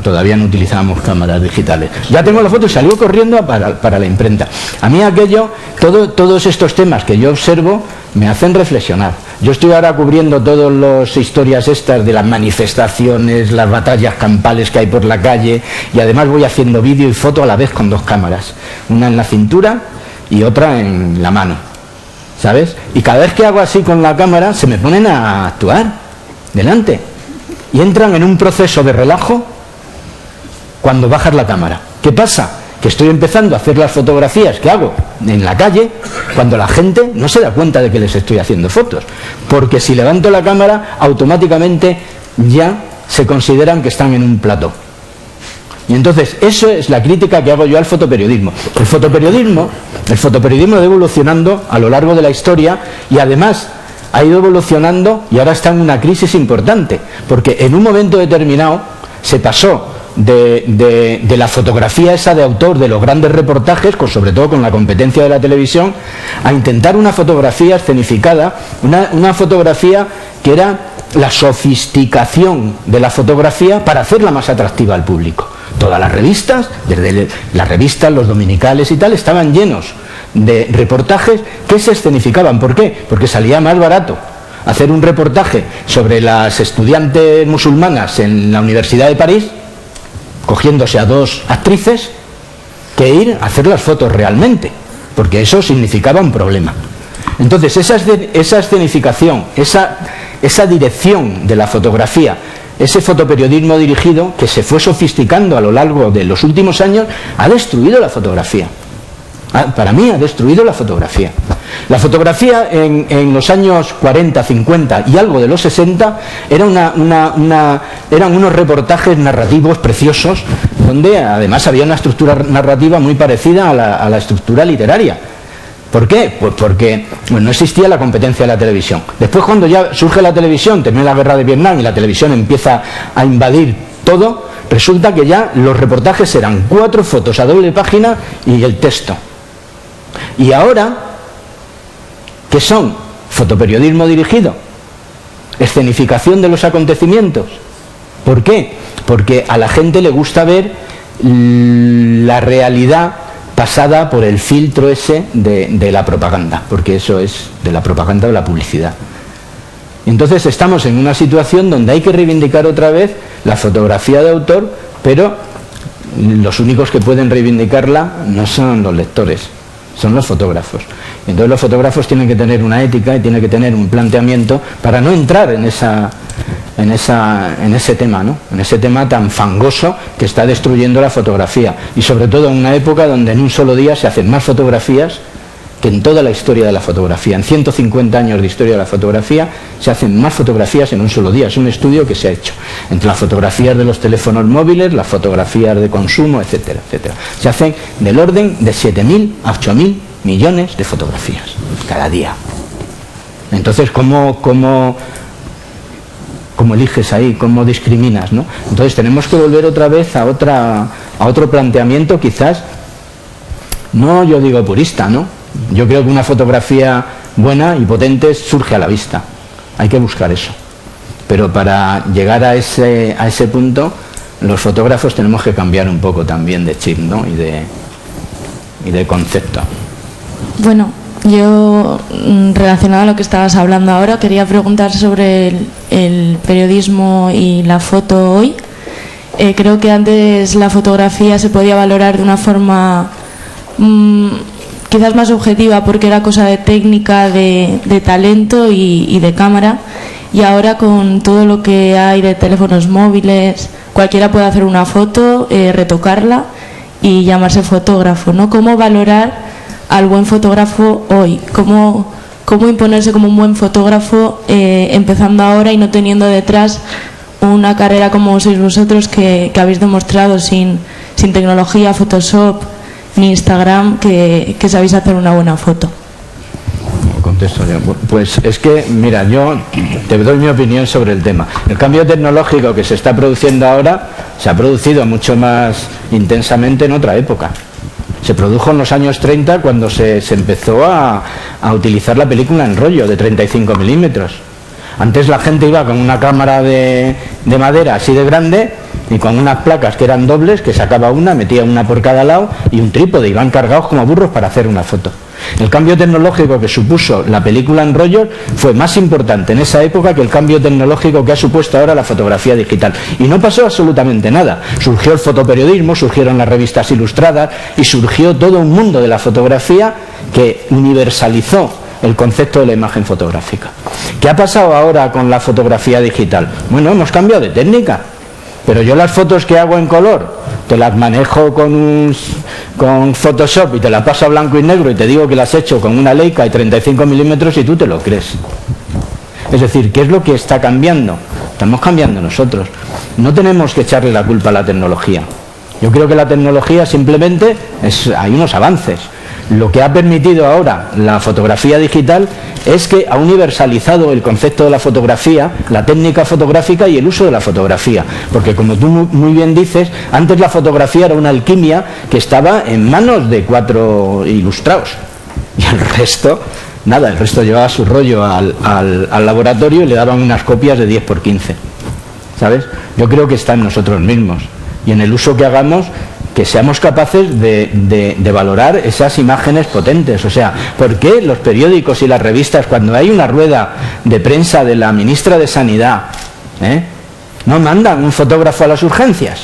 todavía no utilizábamos cámaras digitales. Ya tengo la foto y salió corriendo para la imprenta. A mí aquello, todos estos temas que yo observo me hacen reflexionar. Yo estoy ahora cubriendo todas las historias estas de las manifestaciones, las batallas campales que hay por la calle, y además voy haciendo vídeo y foto a la vez con dos cámaras, una en la cintura y otra en la mano, ¿sabes? Y cada vez que hago así con la cámara se me ponen a actuar delante y entran en un proceso de relajo cuando bajas la cámara. ¿Qué pasa? Que estoy empezando a hacer las fotografías que hago en la calle cuando la gente no se da cuenta de que les estoy haciendo fotos, porque si levanto la cámara automáticamente ya se consideran que están en un plató. Y entonces eso es la crítica que hago yo al fotoperiodismo. El fotoperiodismo ha ido evolucionando a lo largo de la historia y además ha ido evolucionando y ahora está en una crisis importante, porque en un momento determinado se pasó de la fotografía esa de autor de los grandes reportajes, sobre todo con la competencia de la televisión, a intentar una fotografía escenificada, una fotografía que era la sofisticación de la fotografía para hacerla más atractiva al público. Todas las revistas, desde las revistas, los dominicales y tal, estaban llenos de reportajes que se escenificaban. ¿Por qué? Porque salía más barato hacer un reportaje sobre las estudiantes musulmanas en la Universidad de París, cogiéndose a dos actrices, que ir a hacer las fotos realmente, porque eso significaba un problema. Entonces esa escenificación, esa dirección de la fotografía, ese fotoperiodismo dirigido que se fue sofisticando a lo largo de los últimos años, ha destruido la fotografía. Para mí ha destruido la fotografía. La fotografía en los años 40, 50 y algo de los 60 eran unos reportajes narrativos preciosos, donde además había una estructura narrativa muy parecida a la estructura literaria. ¿Por qué? Pues porque no existía la competencia de la televisión. Después, cuando ya surge la televisión, termina la guerra de Vietnam y la televisión empieza a invadir todo, resulta que ya los reportajes eran 4 fotos a doble página y el texto. Y ahora, ¿qué son? Fotoperiodismo dirigido, escenificación de los acontecimientos. ¿Por qué? Porque a la gente le gusta ver la realidad pasada por el filtro ese de la propaganda, porque eso es de la propaganda o la publicidad. Entonces estamos en una situación donde hay que reivindicar otra vez la fotografía de autor, pero los únicos que pueden reivindicarla no son los lectores, son los fotógrafos. Entonces los fotógrafos tienen que tener una ética y tienen que tener un planteamiento para no entrar en ese tema, ¿no? En ese tema tan fangoso que está destruyendo la fotografía, y sobre todo en una época donde en un solo día se hacen más fotografías que en toda la historia de la fotografía. En 150 años de historia de la fotografía se hacen más fotografías en un solo día. Es un estudio que se ha hecho entre las fotografías de los teléfonos móviles, las fotografías de consumo, etcétera, etcétera. Se hacen del orden de 7.000 a 8.000 millones de fotografías cada día. Entonces, ¿cómo eliges ahí? ¿Cómo discriminas, no? Entonces tenemos que volver otra vez a otro planteamiento, quizás, no yo digo purista, ¿no? Yo creo que una fotografía buena y potente surge a la vista. Hay que buscar eso. Pero para llegar a ese punto, los fotógrafos tenemos que cambiar un poco también de chip, ¿no? y de concepto. Bueno, yo, relacionado a lo que estabas hablando ahora, quería preguntar sobre el periodismo y la foto hoy. Creo que antes la fotografía se podía valorar de una forma quizás más objetiva, porque era cosa de técnica, de talento y de cámara, y ahora con todo lo que hay de teléfonos móviles, cualquiera puede hacer una foto, retocarla y llamarse fotógrafo, ¿no? ¿Cómo valorar al buen fotógrafo hoy? ¿Cómo imponerse como un buen fotógrafo empezando ahora y no teniendo detrás una carrera como sois vosotros, que habéis demostrado sin tecnología, Photoshop ni Instagram, que sabéis hacer una buena foto? Contesto yo. Pues es que, mira, yo te doy mi opinión sobre el tema. El cambio tecnológico que se está produciendo ahora se ha producido mucho más intensamente en otra época. Se produjo en los años 30, cuando se empezó a utilizar la película en rollo de 35 milímetros. Antes la gente iba con una cámara de madera así de grande y con unas placas que eran dobles, que sacaba una, metía una por cada lado y un trípode, iban cargados como burros para hacer una foto. El cambio tecnológico que supuso la película en rollo fue más importante en esa época que el cambio tecnológico que ha supuesto ahora la fotografía digital. Y no pasó absolutamente nada. Surgió el fotoperiodismo, surgieron las revistas ilustradas y surgió todo un mundo de la fotografía que universalizó el concepto de la imagen fotográfica. ¿Qué ha pasado ahora con la fotografía digital? Bueno, hemos cambiado de técnica, pero yo las fotos que hago en color te las manejo con Photoshop y te las paso a blanco y negro y te digo que las he hecho con una Leica y 35 milímetros y tú te lo crees. Es decir, ¿qué es lo que está cambiando? Estamos cambiando nosotros. No tenemos que echarle la culpa a la tecnología. Yo creo que la tecnología simplemente hay unos avances. Lo que ha permitido ahora la fotografía digital es que ha universalizado el concepto de la fotografía, la técnica fotográfica y el uso de la fotografía. Porque, como tú muy bien dices, antes la fotografía era una alquimia que estaba en manos de 4 ilustrados. Y el resto, nada, el resto llevaba su rollo al laboratorio y le daban unas copias de 10×15. ¿Sabes? Yo creo que está en nosotros mismos y en el uso que hagamos, que seamos capaces de valorar esas imágenes potentes. O sea, ¿por qué los periódicos y las revistas, cuando hay una rueda de prensa de la ministra de Sanidad, no mandan un fotógrafo a las urgencias?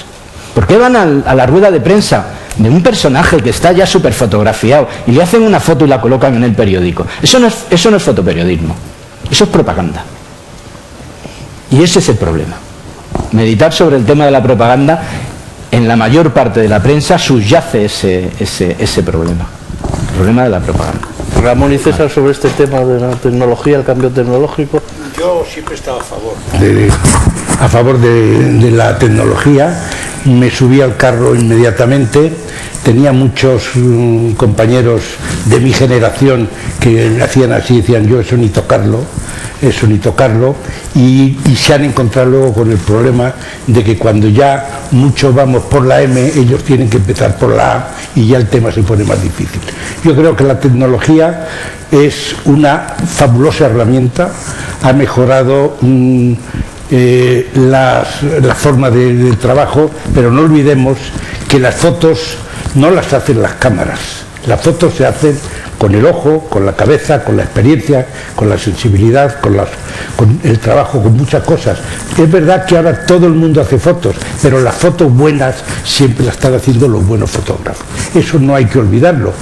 ¿Por qué van a la rueda de prensa de un personaje que está ya súper fotografiado y le hacen una foto y la colocan en el periódico? Eso no es fotoperiodismo, eso es propaganda. Y ese es el problema. Meditar sobre el tema de la propaganda. En la mayor parte de la prensa subyace ese problema, el problema de la propaganda. Ramón y César, sobre este tema de la tecnología, el cambio tecnológico. Yo siempre he estado a favor de la tecnología. Me subí al carro inmediatamente. Tenía muchos compañeros de mi generación que hacían así, decían: yo eso ni tocarlo, y se han encontrado luego con el problema de que cuando ya muchos vamos por la M, ellos tienen que empezar por la A y ya el tema se pone más difícil. Yo creo que la tecnología es una fabulosa herramienta, ha mejorado la forma de trabajo, pero no olvidemos que las fotos no las hacen las cámaras, las fotos se hacen con el ojo, con la cabeza, con la experiencia, con la sensibilidad, con el trabajo, con muchas cosas. Es verdad que ahora todo el mundo hace fotos, pero las fotos buenas siempre las están haciendo los buenos fotógrafos. Eso no hay que olvidarlo,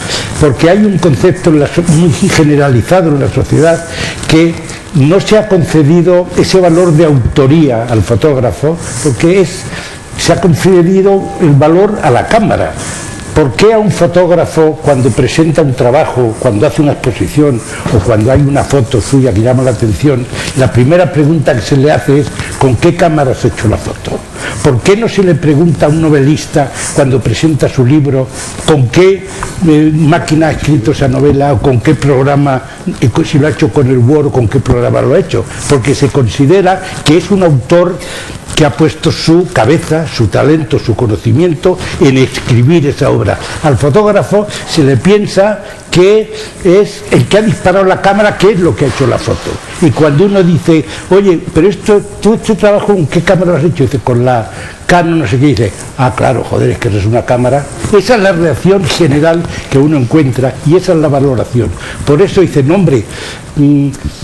porque hay un concepto muy generalizado en la sociedad que no se ha concedido ese valor de autoría al fotógrafo, porque se ha concedido el valor a la cámara. ¿Por qué a un fotógrafo, cuando presenta un trabajo, cuando hace una exposición o cuando hay una foto suya que llama la atención, la primera pregunta que se le hace es ¿con qué cámara has hecho la foto? ¿Por qué no se le pregunta a un novelista cuando presenta su libro con qué máquina ha escrito esa novela o con qué programa, si lo ha hecho con el Word o con qué programa lo ha hecho? Porque se considera que es un autor que ha puesto su cabeza, su talento, su conocimiento en escribir esa obra. Al fotógrafo se le piensa que es el que ha disparado la cámara, que es lo que ha hecho la foto. Y cuando uno dice, oye, pero tú este trabajo, ¿con qué cámara lo has hecho? Dice, con la Canon, no sé qué. Dice, ah, claro, joder, es que eso es una cámara. Esa es la reacción general que uno encuentra y esa es la valoración. Por eso dice, no, hombre,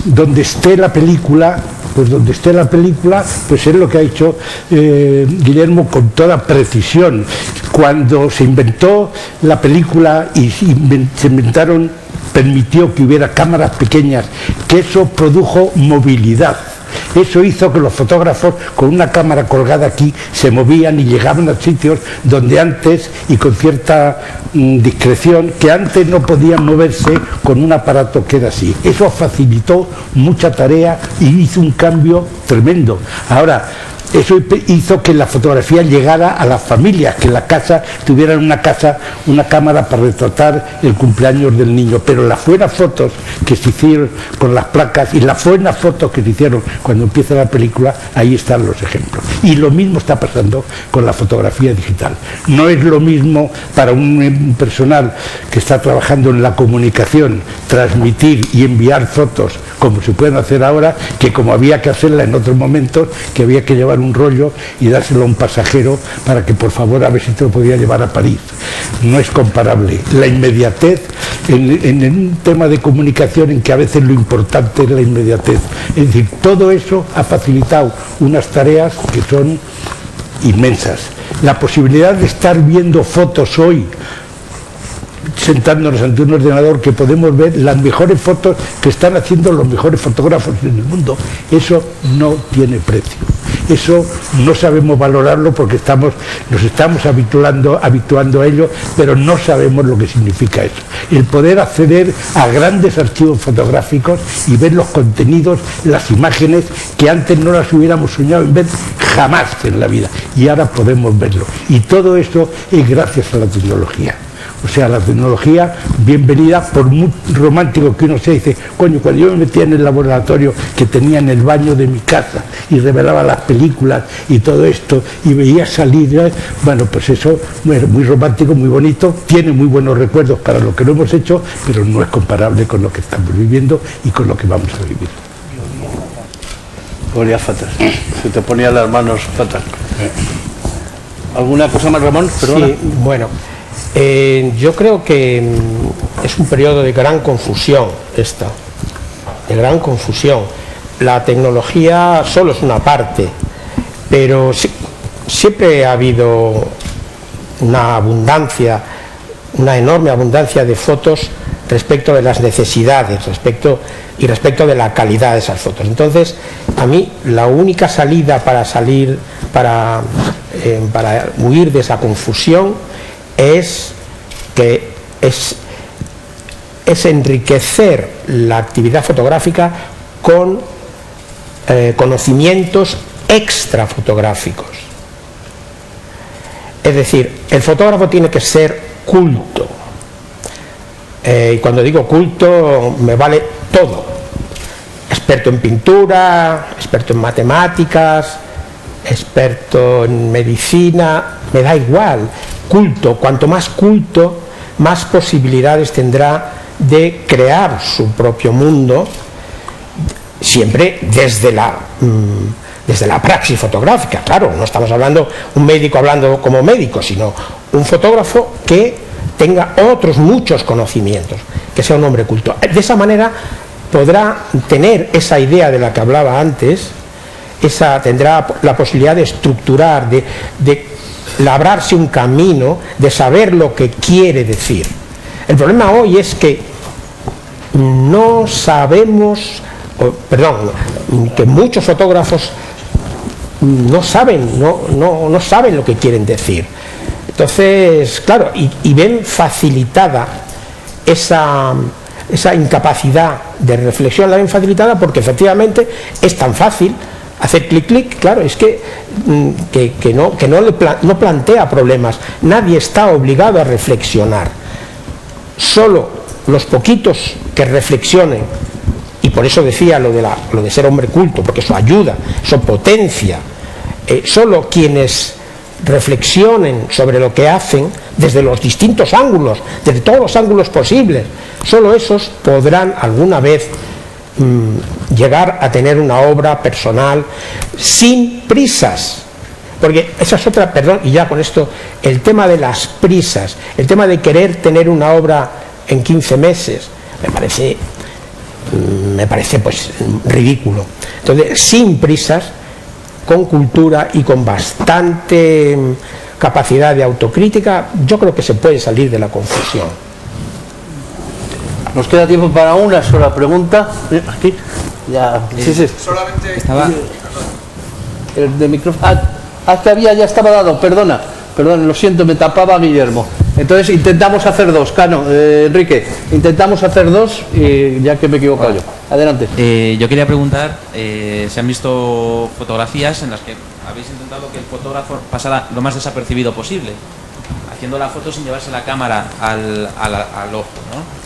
donde esté la película, pues donde esté la película, pues es lo que ha hecho Guillermo con toda precisión. Cuando se inventó la película y permitió que hubiera cámaras pequeñas, que eso produjo movilidad. Eso hizo que los fotógrafos con una cámara colgada aquí se movían y llegaban a sitios donde antes, y con cierta discreción, que antes no podían moverse con un aparato que era así. Eso facilitó mucha tarea y hizo un cambio tremendo. Ahora, eso hizo que la fotografía llegara a las familias, que en la casa tuvieran una cámara para retratar el cumpleaños del niño. Pero las buenas fotos que se hicieron con las placas y las buenas fotos que se hicieron cuando empieza la película, ahí están los ejemplos. Y lo mismo está pasando con la fotografía digital. No es lo mismo para un personal que está trabajando en la comunicación, transmitir y enviar fotos como se pueden hacer ahora, que como había que hacerla en otros momentos, que había que llevar un rollo y dárselo a un pasajero para que por favor a ver si te lo podía llevar a París. No es comparable. La inmediatez en un tema de comunicación en que a veces lo importante es la inmediatez. Es decir, todo eso ha facilitado unas tareas que son inmensas. La posibilidad de estar viendo fotos hoy sentándonos ante un ordenador, que podemos ver las mejores fotos que están haciendo los mejores fotógrafos en el mundo, eso no tiene precio. Eso no sabemos valorarlo porque nos estamos habituando a ello, pero no sabemos lo que significa eso. El poder acceder a grandes archivos fotográficos y ver los contenidos, las imágenes que antes no las hubiéramos soñado en ver jamás en la vida, y ahora podemos verlo. Y todo eso es gracias a la tecnología. O sea, la tecnología, bienvenida, por muy romántico que uno sea, dice, coño, cuando yo me metía en el laboratorio que tenía en el baño de mi casa y revelaba las películas y todo esto y veía salir, bueno, pues eso es muy romántico, muy bonito, tiene muy buenos recuerdos para lo que lo hemos hecho, pero no es comparable con lo que estamos viviendo y con lo que vamos a vivir. Olía fatal, se te ponían las manos fatal. ¿Alguna cosa más, Ramón? Perdona. Sí, bueno. Yo creo que es un periodo de gran confusión de gran confusión. La tecnología solo es una parte, pero siempre ha habido una enorme abundancia de fotos respecto de las necesidades, respecto de la calidad de esas fotos. Entonces, a mí la única salida para huir de esa confusión es enriquecer la actividad fotográfica con conocimientos extrafotográficos. Es decir, el fotógrafo tiene que ser culto. Y cuando digo culto, me vale todo. Experto en pintura, experto en matemáticas, experto en medicina, me da igual. Culto, cuanto más culto, más posibilidades tendrá de crear su propio mundo, siempre desde la praxis fotográfica. Claro, no estamos hablando un médico hablando como médico, sino un fotógrafo que tenga otros muchos conocimientos. que sea un hombre culto. De esa manera podrá tener esa idea de la que hablaba antes, tendrá la posibilidad de estructurar, de labrarse un camino, de saber lo que quiere decir. El problema hoy es que no sabemos, que muchos fotógrafos no saben lo que quieren decir. Entonces, claro, y ven facilitada esa incapacidad de reflexión, la ven facilitada porque efectivamente es tan fácil hacer clic clic. Claro, es que no plantea problemas, nadie está obligado a reflexionar, solo los poquitos que reflexionen, y por eso decía lo de ser hombre culto, porque eso ayuda, eso potencia, solo quienes reflexionen sobre lo que hacen desde los distintos ángulos, desde todos los ángulos posibles, solo esos podrán alguna vez llegar a tener una obra personal sin prisas. Porque esa es otra, y ya con esto, el tema de las prisas, el tema de querer tener una obra en 15 meses, me parece pues ridículo. Entonces, sin prisas, con cultura y con bastante capacidad de autocrítica, yo creo que se puede salir de la confusión. Nos queda tiempo para una sola pregunta. Aquí, ya. Sí. Solamente estaba el de micrófono. Que ya estaba dado. Perdona, lo siento, me tapaba Guillermo. Entonces intentamos hacer dos, Cano, Enrique, intentamos hacer dos, y ya que me he equivocado yo. Adelante. Yo quería preguntar, se han visto fotografías en las que habéis intentado que el fotógrafo pasara lo más desapercibido posible, haciendo la foto sin llevarse la cámara al ojo, ¿no?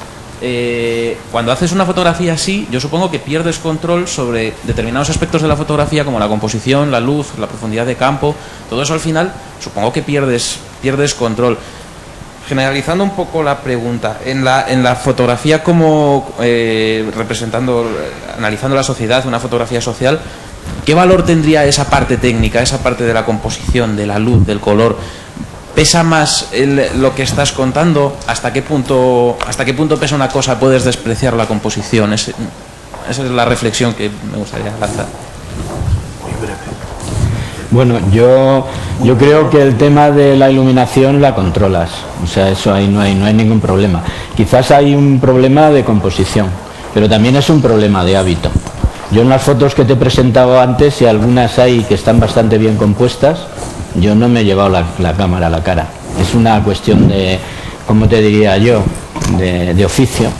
Cuando haces una fotografía así, yo supongo que pierdes control sobre determinados aspectos de la fotografía, como la composición, la luz, la profundidad de campo, todo eso al final supongo que pierdes control. Generalizando un poco la pregunta, en la fotografía como analizando la sociedad, una fotografía social, ¿qué valor tendría esa parte técnica, esa parte de la composición, de la luz, del color? ¿Pesa más lo que estás contando? ¿Hasta qué punto pesa una cosa? ¿Puedes despreciar la composición? Esa es la reflexión que me gustaría lanzar. Muy breve. Bueno, yo creo que el tema de la iluminación la controlas, o sea, eso ahí no hay ningún problema. Quizás hay un problema de composición, pero también es un problema de hábito. Yo en las fotos que te he presentado antes, y algunas hay que están bastante bien compuestas, yo no me he llevado la cámara a la cara. Es una cuestión de, ¿cómo te diría yo?, de oficio,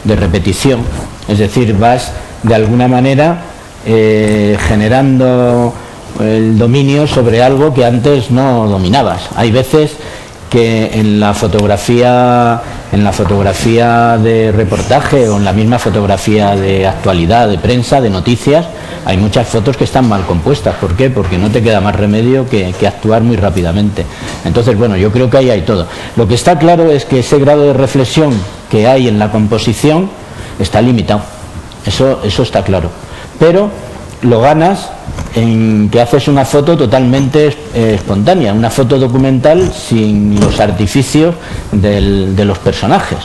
de repetición. Es decir, vas de alguna manera generando el dominio sobre algo que antes no dominabas. Hay veces que en la fotografía de reportaje o en la misma fotografía de actualidad, de prensa, de noticias, hay muchas fotos que están mal compuestas. ¿Por qué? Porque no te queda más remedio que actuar muy rápidamente. Entonces, bueno, yo creo que ahí hay todo. Lo que está claro es que ese grado de reflexión que hay en la composición está limitado. Eso está claro. Pero lo ganas en que haces una foto totalmente espontánea, una foto documental sin los artificios de los personajes.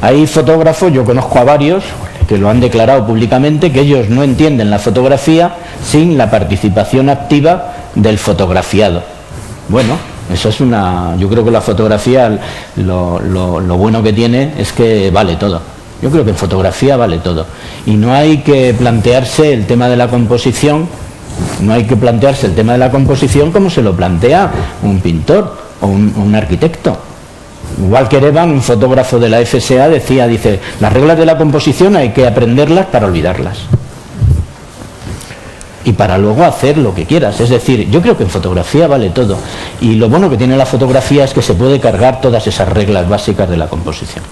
Hay fotógrafos, yo conozco a varios que lo han declarado públicamente, que ellos no entienden la fotografía sin la participación activa del fotografiado. Bueno, eso es yo creo que la fotografía lo bueno que tiene es que vale todo. Yo creo que en fotografía vale todo. Y no hay que plantearse el tema de la composición, como se lo plantea un pintor o un arquitecto. Igual que Erevan, un fotógrafo de la FSA, dice, las reglas de la composición hay que aprenderlas para olvidarlas. Y para luego hacer lo que quieras. Es decir, yo creo que en fotografía vale todo. Y lo bueno que tiene la fotografía es que se puede cargar todas esas reglas básicas de la composición.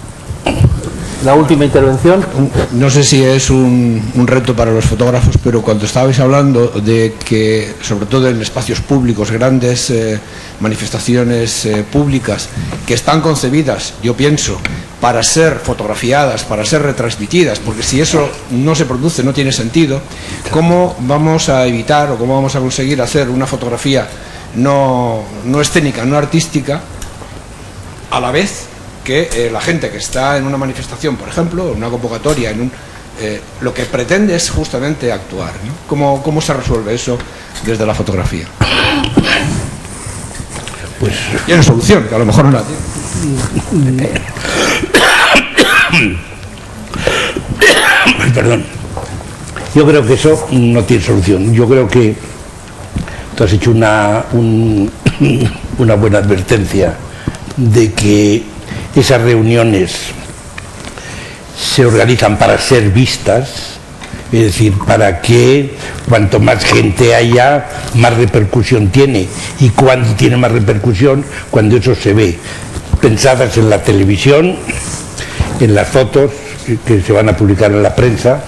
La última intervención. No sé si es un reto para los fotógrafos, pero cuando estabais hablando de que, sobre todo en espacios públicos, grandes manifestaciones públicas, que están concebidas, yo pienso, para ser fotografiadas, para ser retransmitidas, porque si eso no se produce no tiene sentido, ¿cómo vamos a evitar o cómo vamos a conseguir hacer una fotografía no escénica, no artística, a la vez que la gente que está en una manifestación, por ejemplo, en una convocatoria, lo que pretende es justamente actuar, ¿no? ¿Cómo se resuelve eso desde la fotografía? Pues tiene solución, que a lo mejor no la tiene. Perdón. Yo creo que eso no tiene solución. Yo creo que tú has hecho una buena advertencia de que esas reuniones se organizan para ser vistas, es decir, para que cuanto más gente haya, más repercusión tiene. ¿Y cuándo tiene más repercusión? Cuando eso se ve, pensadas en la televisión, en las fotos que se van a publicar en la prensa,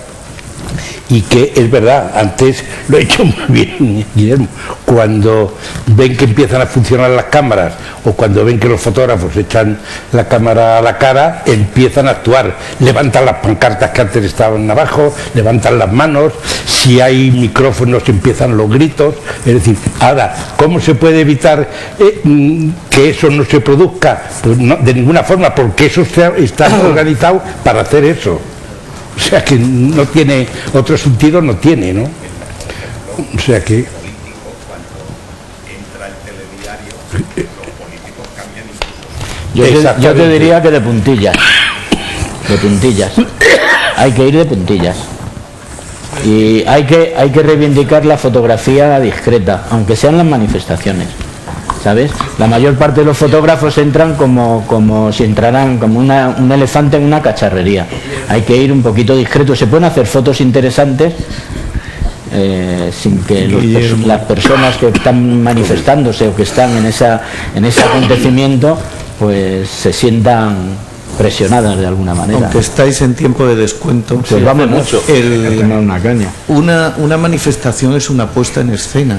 y que es verdad, antes lo he hecho muy bien, Guillermo, cuando ven que empiezan a funcionar las cámaras o cuando ven que los fotógrafos echan la cámara a la cara, empiezan a actuar, levantan las pancartas que antes estaban abajo, levantan las manos, si hay micrófonos empiezan los gritos, es decir, ahora, ¿cómo se puede evitar que eso no se produzca? Pues no, de ninguna forma, porque eso está organizado para hacer eso. O sea que no tiene, otro sentido no tiene, ¿no? O sea que... Yo te diría que de puntillas. De puntillas. Hay que ir de puntillas. Y hay que reivindicar la fotografía discreta, aunque sean las manifestaciones. ¿Sabes? La mayor parte de los fotógrafos entran como si entraran como un elefante en una cacharrería. Hay que ir un poquito discreto. Se pueden hacer fotos interesantes sin que las personas que están manifestándose o que están en ese acontecimiento pues se sientan presionadas de alguna manera. Aunque estáis en tiempo de descuento, pues vamos mucho. Una caña. Una manifestación es una puesta en escena.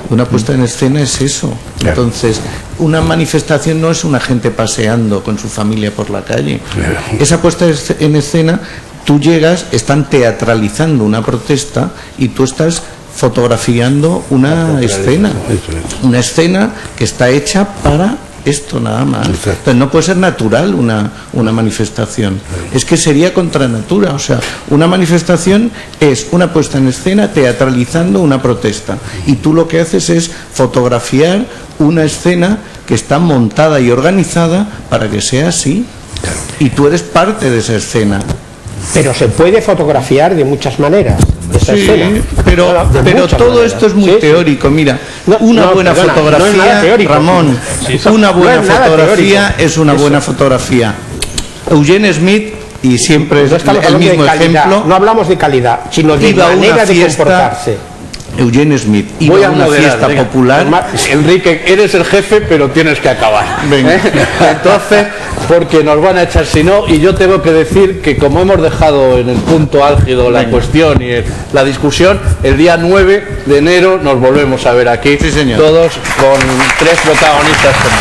Una puesta en escena es eso. Entonces, una manifestación no es una gente paseando con su familia por la calle. Esa puesta en escena, tú llegas, están teatralizando una protesta y tú estás fotografiando una escena. Una escena que está hecha para esto nada más. Entonces no puede ser natural una manifestación. Es que sería contra natura. O sea, una manifestación es una puesta en escena teatralizando una protesta. Y tú lo que haces es fotografiar una escena que está montada y organizada para que sea así. Y tú eres parte de esa escena. Pero se puede fotografiar de muchas maneras. Sí, pero todo esto es muy teórico. Mira, una buena fotografía, Ramón, una buena fotografía es una buena fotografía. Eugene Smith, y siempre es el mismo ejemplo, no hablamos de calidad, sino de manera de comportarse. Eugene Smith iba a una fiesta popular. Enrique, eres el jefe, pero tienes que acabar. Entonces, porque nos van a echar si no, y yo tengo que decir que como hemos dejado en el punto álgido la cuestión y la discusión, el día 9 de enero nos volvemos a ver aquí, todos con 3 protagonistas como